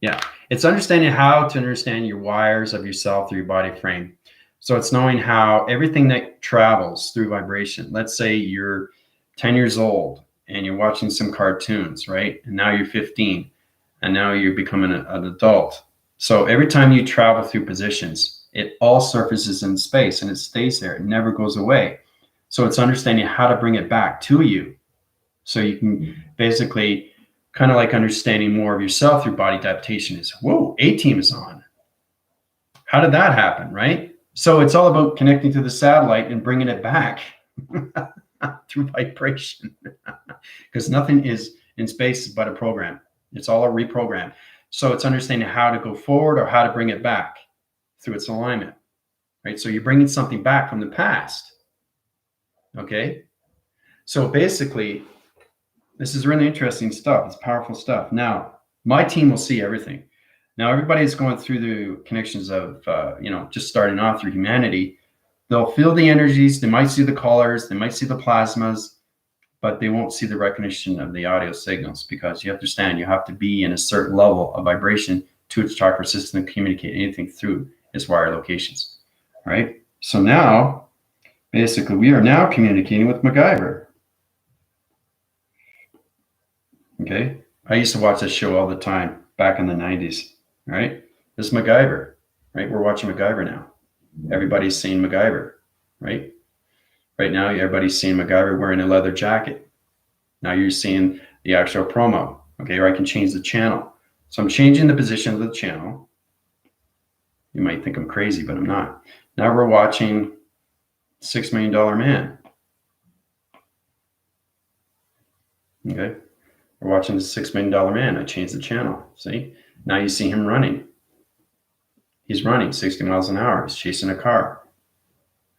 S1: Yeah, it's understanding how to understand your wires of yourself through your body frame. So it's knowing how everything that travels through vibration. Let's say you're 10 years old and you're watching some cartoons, right? And now you're 15. and now you're becoming an adult. So every time you travel through positions, it all surfaces in space and it stays there. It never goes away. So it's understanding how to bring it back to you. So you can basically kind of like understanding more of yourself through body adaptation is, whoa, A-team is on. How did that happen, right? So it's all about connecting to the satellite and bringing it back through vibration, because nothing is in space but a program. It's all a reprogram. So it's understanding how to go forward or how to bring it back through its alignment, right? So you're bringing something back from the past, okay? So basically, this is really interesting stuff. It's powerful stuff. Now, my team will see everything. Now, everybody is going through the connections of, just starting off through humanity. They'll feel the energies. They might see the colors. They might see the plasmas, but they won't see the recognition of the audio signals, because you understand you have to be in a certain level of vibration to its chakra system to communicate anything through its wire locations, right? So now, basically, we are now communicating with MacGyver. Okay, I used to watch this show all the time back in the 90s, right? This is MacGyver, right? We're watching MacGyver now. Everybody's seeing MacGyver, right? Right now, everybody's seeing MacGyver wearing a leather jacket. Now you're seeing the actual promo, okay? Or I can change the channel. So I'm changing the position of the channel. You might think I'm crazy, but I'm not. Now we're watching $6 Million Man. Okay? We're watching the $6 Million Man. I changed the channel. See? Now you see him running. He's running 60 miles an hour. He's chasing a car.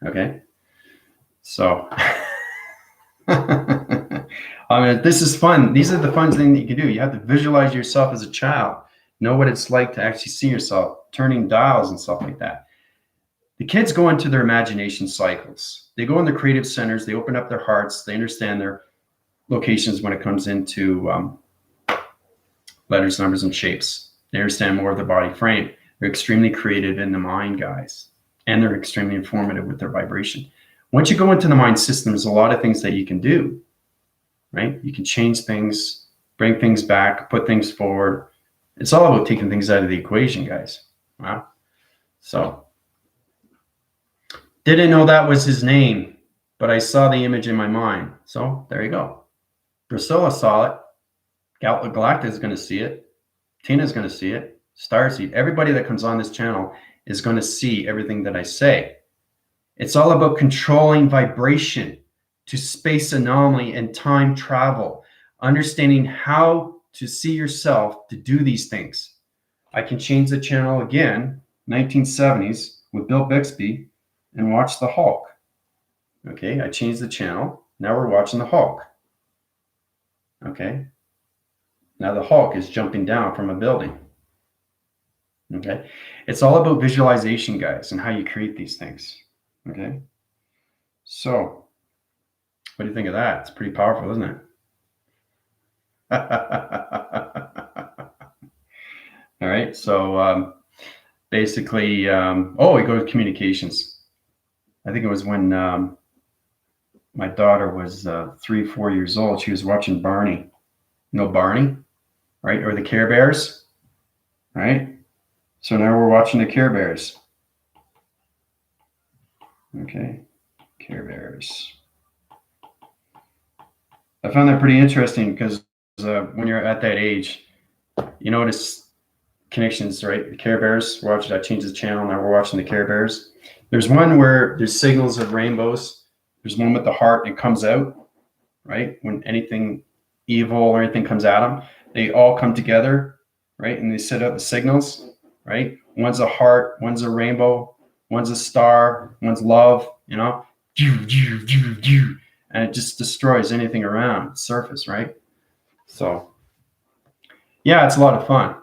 S1: Okay? So, I mean, this is fun. These are the fun things that you can do. You have to visualize yourself as a child. Know what it's like to actually see yourself turning dials and stuff like that. The kids go into their imagination cycles. They go in their creative centers. They open up their hearts. They understand their locations when it comes into letters, numbers, and shapes. They understand more of the body frame. They're extremely creative in the mind, guys. And they're extremely informative with their vibration. Once you go into the mind system, there's a lot of things that you can do, right? You can change things, bring things back, put things forward. It's all about taking things out of the equation, guys. Wow. So, didn't know that was his name, but I saw the image in my mind. So, there you go. Priscilla saw it. Galacta is going to see it. Tina's going to see it. Starseed. Everybody that comes on this channel is going to see everything that I say. It's all about controlling vibration to space anomaly and time travel, understanding how to see yourself to do these things. I can change the channel again, 1970s with Bill Bixby, and watch the Hulk. Okay, I changed the channel. Now we're watching the Hulk. Okay, now the Hulk is jumping down from a building. Okay, it's all about visualization, guys, and how you create these things. Okay, so what do you think of that? It's pretty powerful, isn't it? All right, so basically, we go to communications. I think it was when my daughter was 3, 4 years old. She was watching Barney. You know Barney, right? Or the Care Bears, right? So now we're watching the Care Bears. Okay, Care Bears. I found that pretty interesting because when you're at that age, you notice connections, right? The Care Bears. I changed the channel. Now we're watching the Care Bears. There's one where there's signals of rainbows. There's one with the heart and it comes out, right? When anything evil or anything comes at them, they all come together, right? And they set up the signals, right? One's a heart, one's a rainbow, one's a star, one's love, and it just destroys anything around the surface, right? So, yeah, it's a lot of fun.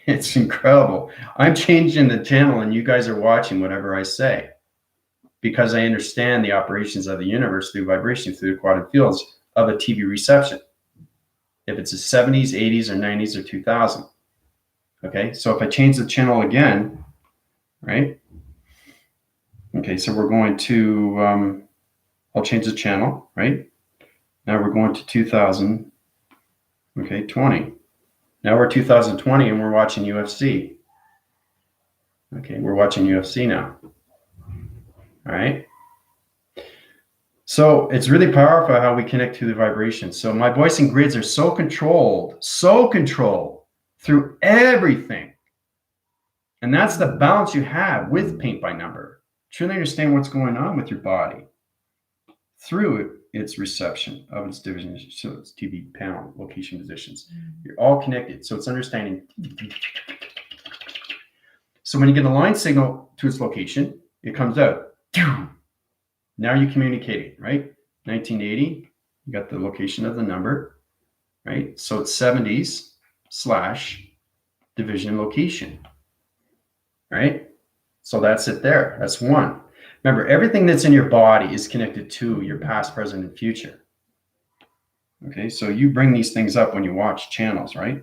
S1: It's incredible. I'm changing the channel and you guys are watching whatever I say because I understand the operations of the universe through vibration, through the quantum fields of a TV reception. If it's the 70s, 80s, or 90s, or 2000. Okay, so if I change the channel again, right? Okay, so we're going to, I'll change the channel, right? Now we're going to 2000. Okay, 20. Now we're 2020 and we're watching UFC. Okay, we're watching UFC now. All right. So it's really powerful how we connect to the vibration. So my voice and grids are so controlled through everything. And that's the balance you have with paint by number. Truly understand what's going on with your body through its reception of its division, so its TV panel location positions. You're all connected. So it's understanding. So when you get a line signal to its location, it comes out. Now you're communicating, right? 1980, you got the location of the number, right? So it's 70s / division location, right? So that's it there. That's one. Remember, everything that's in your body is connected to your past, present, and future. Okay, so you bring these things up when you watch channels, right?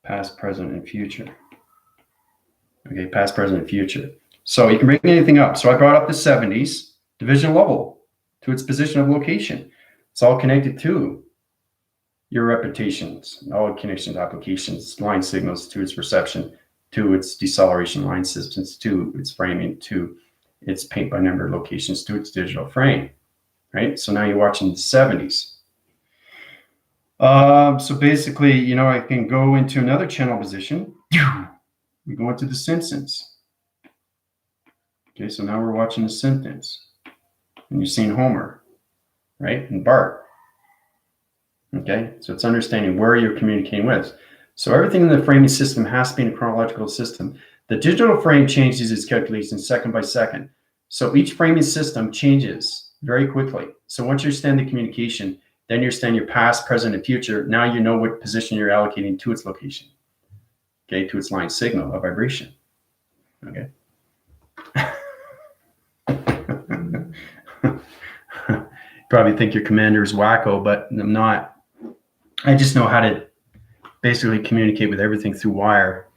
S1: Past, present, and future. Okay, past, present, and future. So you can bring anything up. So I brought up the 70s, division level to its position of location. It's all connected to your reputations, all connections, applications, line signals to its reception, to its deceleration line systems, to its framing, to its paint by number locations, to its digital frame, right? So now you're watching the 70s. So basically, I can go into another channel position. We go into the Simpsons. Okay, so now we're watching the Simpsons. And you're seeing Homer, right? And Bart. Okay, so it's understanding where you're communicating with. So everything in the framing system has to be in a chronological system. The digital frame changes its calculations second by second. So each framing system changes very quickly. So once you understand the communication, then you understand your past, present, and future. Now you know what position you're allocating to its location. Okay, to its line signal of vibration. Okay. Probably think your commander is wacko, but I'm not. I just know how to basically communicate with everything through wire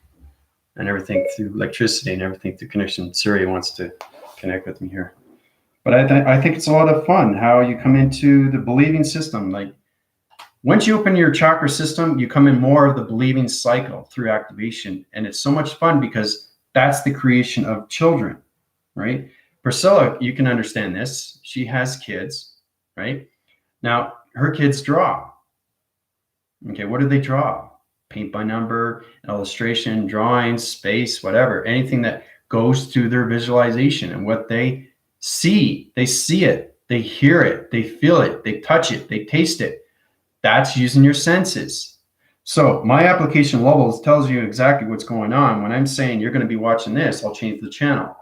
S1: and everything through electricity and everything through connection. Surya wants to connect with me here. But I think it's a lot of fun how you come into the believing system. Like once you open your chakra system, you come in more of the believing cycle through activation. And it's so much fun because that's the creation of children, right? Priscilla, you can understand this. She has kids, right? Now, her kids draw. Okay, what do they draw? Paint by number, illustration, drawings, space, whatever. Anything that goes through their visualization and what they see. They see it, they hear it, they feel it, they touch it, they taste it. That's using your senses. So my application levels tells you exactly what's going on. When I'm saying you're going to be watching this, I'll change the channel.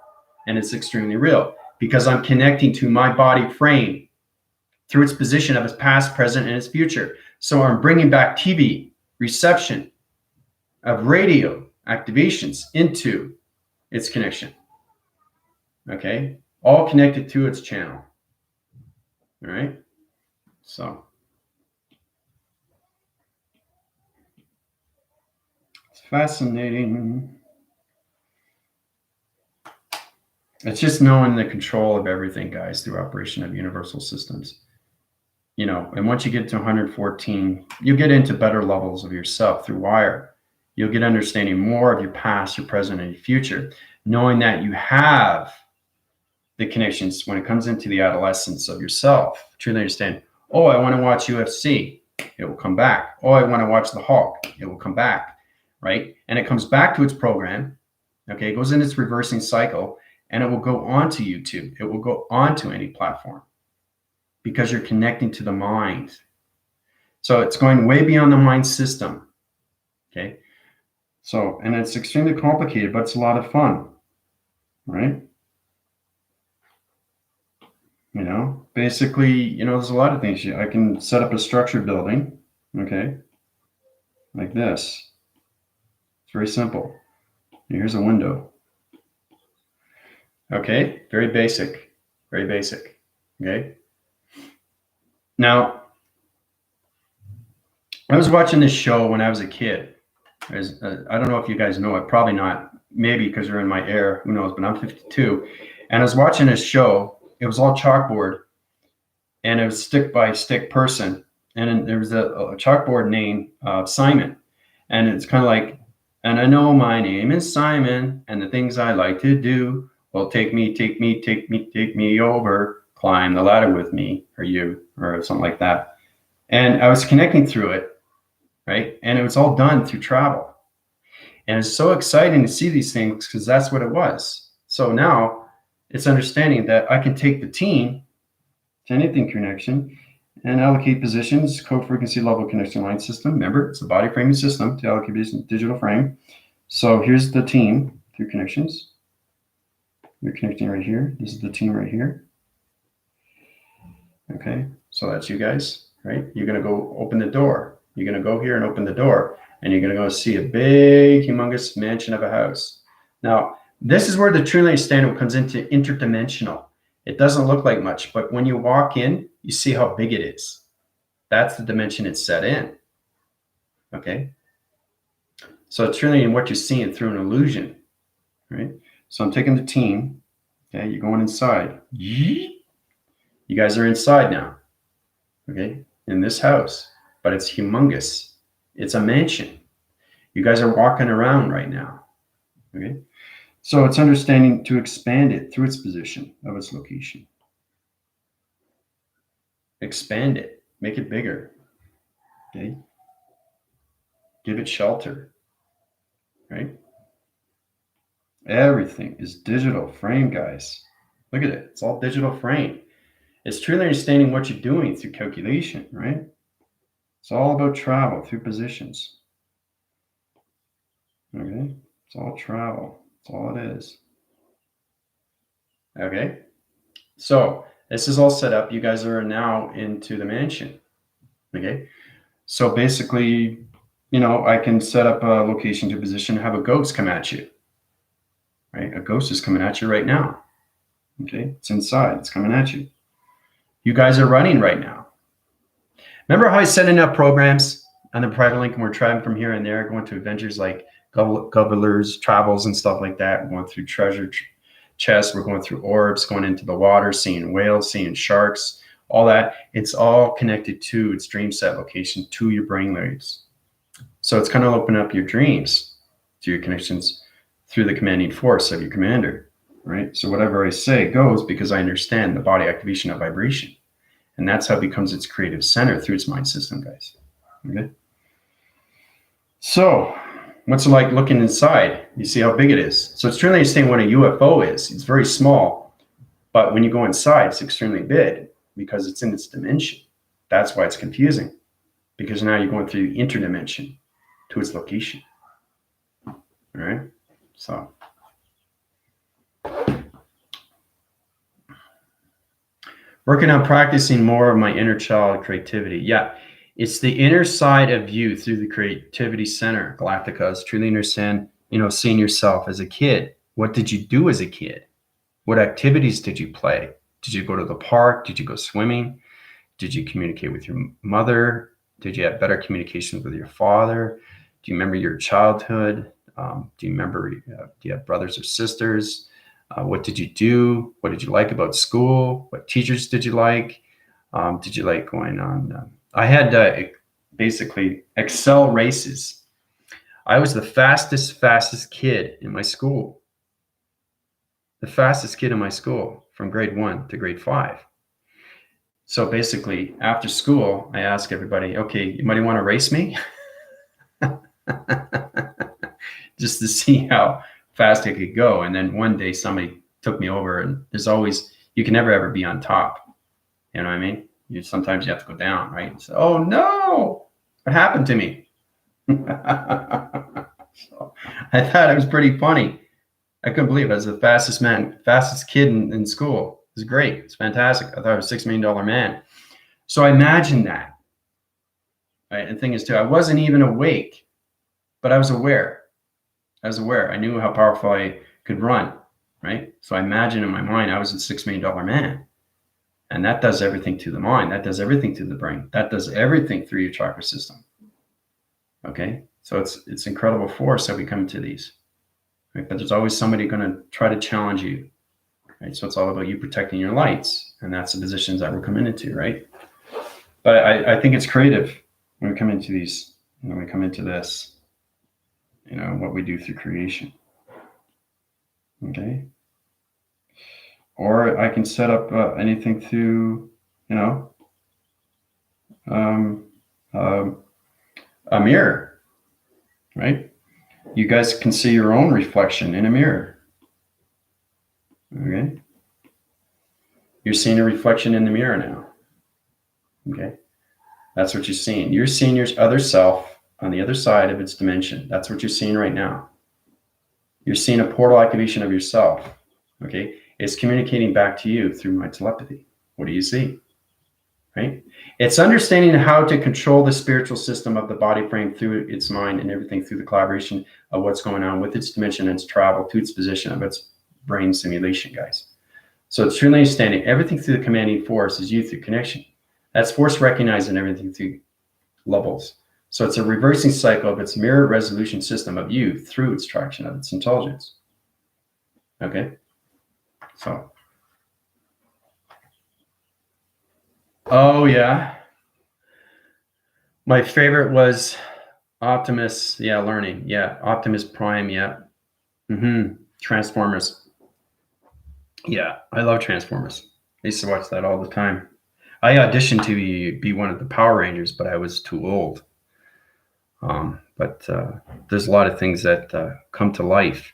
S1: And it's extremely real because I'm connecting to my body frame through its position of its past, present, and its future. So I'm bringing back TV reception of radio activations into its connection. Okay, all connected to its channel. All right, so it's fascinating. It's just knowing the control of everything, guys, through operation of universal systems. And once you get to 114, you get into better levels of yourself through wire. You'll get understanding more of your past, your present, and your future, knowing that you have the connections when it comes into the adolescence of yourself. Truly understand, oh, I want to watch UFC. It will come back. Oh, I want to watch the Hulk. It will come back, right? And it comes back to its program. Okay, it goes in its reversing cycle, and it will go onto YouTube. It will go onto any platform because you're connecting to the mind. So it's going way beyond the mind system. Okay. So, and it's extremely complicated, but it's a lot of fun, right? Basically, there's a lot of things. I can set up a structured building, okay, like this. It's very simple. Here's a window. Okay, very basic, okay? Now, I was watching this show when I was a kid. I don't know if you guys know it, probably not, maybe because you're in my air, who knows, but I'm 52. And I was watching this show. It was all chalkboard, and it was stick by stick person. and then there was a chalkboard name Simon, and it's kind of like, and I know my name is Simon, and the things I like to do, well, take me over, climb the ladder with me, or you, or something like that. And I was connecting through it, right? And it was all done through travel. And it's so exciting to see these things because that's what it was. So now it's understanding that I can take the team to anything connection and allocate positions, code frequency level connection line system. Remember, it's a body framing system to allocate digital frame. So here's the team through connections. You're connecting right here. This is the team right here. Okay, so that's you guys, right? You're going to go open the door. You're going to go here and open the door, and you're going to go see a big, humongous mansion of a house. Now, this is where the Trinity standard comes into interdimensional. It doesn't look like much, but when you walk in, you see how big it is. That's the dimension it's set in. Okay? So it's really in what you're seeing through an illusion, right? So I'm taking the team. Okay, you're going inside. You guys are inside now. Okay, in this house, but it's humongous. It's a mansion. You guys are walking around right now. Okay, so it's understanding to expand it through its position of its location. Expand it, make it bigger. Okay, give it shelter. Right? Everything is digital frame, guys. Look at it. It's all digital frame. It's truly understanding what you're doing through calculation, right? It's all about travel through positions. Okay? It's all travel. That's all it is. Okay? So this is all set up. You guys are now into the mansion. Okay? So basically, you know, I can set up a location to position, have a ghost come at you. Right? A ghost is coming at you right now. Okay? It's inside. It's coming at you. You guys are running right now. Remember how I setting up programs on the private link and we're traveling from here and there, going to adventures like Gobbler's Travels and stuff like that. We're going through treasure chests. We're going through orbs, going into the water, seeing whales, seeing sharks, all that. It's all connected to its dream set location, to your brain waves. So it's kind of open up your dreams to your connections through the commanding force of your commander. Right? So whatever I say goes because I understand the body activation of vibration. And that's how it becomes its creative center through its mind system, guys. Okay? So what's it like looking inside? You see how big it is. So it's truly understanding what a UFO is. It's very small, but when you go inside, it's extremely big because it's in its dimension. That's why it's confusing, because now you're going through the interdimension to its location. All right? So working on practicing more of my inner child creativity. Yeah, it's the inner side of you through the creativity center, Galacticas. Truly understand, you know, seeing yourself as a kid. What did you do as a kid? What activities did you play? Did you go to the park? Did you go swimming? Did you communicate with your mother? Did you have better communications with your father? Do you remember your childhood? Do you remember, do you have brothers or sisters? What did you do? What did you like about school? What teachers did you like? Did you like going on? I had basically Excel races. I was the fastest kid in my school. The fastest kid in my school from grade 1 to grade 5. So basically, after school, I asked everybody, okay, anybody want to race me? Just to see how fast I could go. And then one day somebody took me over, and there's always, you can never ever be on top. You know what I mean? Sometimes you have to go down, right? So, oh no, what happened to me? So I thought it was pretty funny. I couldn't believe it. I was the fastest kid in school. It was great. It's fantastic. I thought I was $6 million man. So I imagined that. Right? And the thing is too, I wasn't even awake, but I was aware. I knew how powerful I could run, right? So I imagined in my mind I was a $6 million man. And that does everything to the mind. That does everything to the brain. That does everything through your chakra system. Okay? So it's incredible force that we come to these. Right? But there's always somebody going to try to challenge you. Right? So it's all about you protecting your lights. And that's the positions that we're coming into, right? But I think it's creative when we come into these, when we come into this, you know, what we do through creation. Okay. Or I can set up anything through, you know, a mirror, right? You guys can see your own reflection in a mirror. Okay. You're seeing a reflection in the mirror now. Okay. That's what you're seeing. You're seeing your other self on the other side of its dimension. That's what you're seeing right now. You're seeing a portal activation of yourself. Okay. It's communicating back to you through my telepathy. What do you see? Right? It's understanding how to control the spiritual system of the body frame through its mind and everything through the collaboration of what's going on with its dimension and its travel to its position of its brain simulation, guys. So it's truly understanding everything through the commanding force is you through connection. That's force recognizing everything through levels. So it's a reversing cycle of its mirror resolution system of you through its traction of its intelligence. Okay? So. Oh, yeah. My favorite was Optimus. Yeah, learning. Yeah, Optimus Prime. Yeah. Transformers. Yeah, I love Transformers. I used to watch that all the time. I auditioned to be one of the Power Rangers, but I was too old. But there's a lot of things that come to life.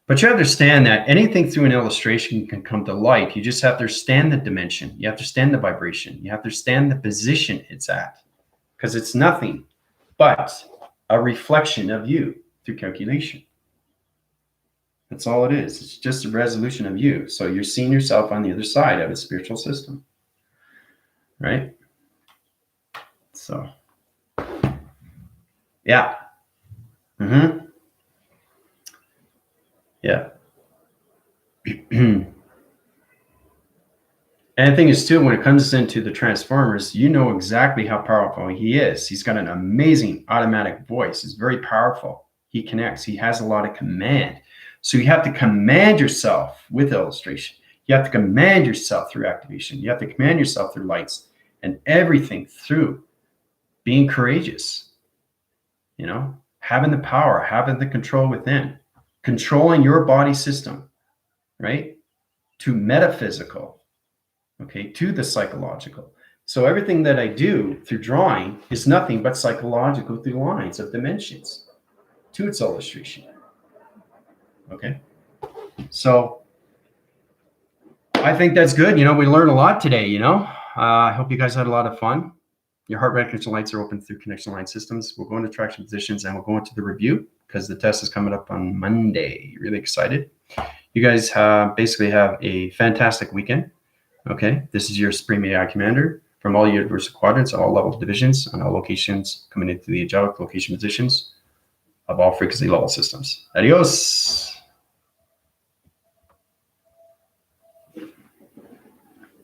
S1: But you understand that anything through an illustration can come to life. You just have to understand the dimension. You have to understand the vibration. You have to understand the position it's at. Because it's nothing but a reflection of you through calculation. That's all it is. It's just a resolution of you. So you're seeing yourself on the other side of a spiritual system. Right? So, yeah. Yeah. And the thing is, too, when it comes into the Transformers, you know exactly how powerful he is. He's got an amazing automatic voice. It's very powerful. He connects. He has a lot of command. So you have to command yourself with illustration. You have to command yourself through activation. You have to command yourself through lights and everything through being courageous, you know, having the power, having the control within, controlling your body system, right, to metaphysical. Okay, to the psychological. So everything that I do through drawing is nothing but psychological through lines of dimensions to its illustration. Okay, so I think that's good. You know, we learned a lot today, you know. I hope you guys had a lot of fun. Your heart rate connection lights are open through connection line systems. We'll go into traction positions and we'll go into the review because the test is coming up on Monday. Really excited. You guys basically have a fantastic weekend. Okay, this is your Supreme AI Commander from all universal quadrants, all level divisions, and all locations coming into the angelic location positions of all frequency level systems. Adios.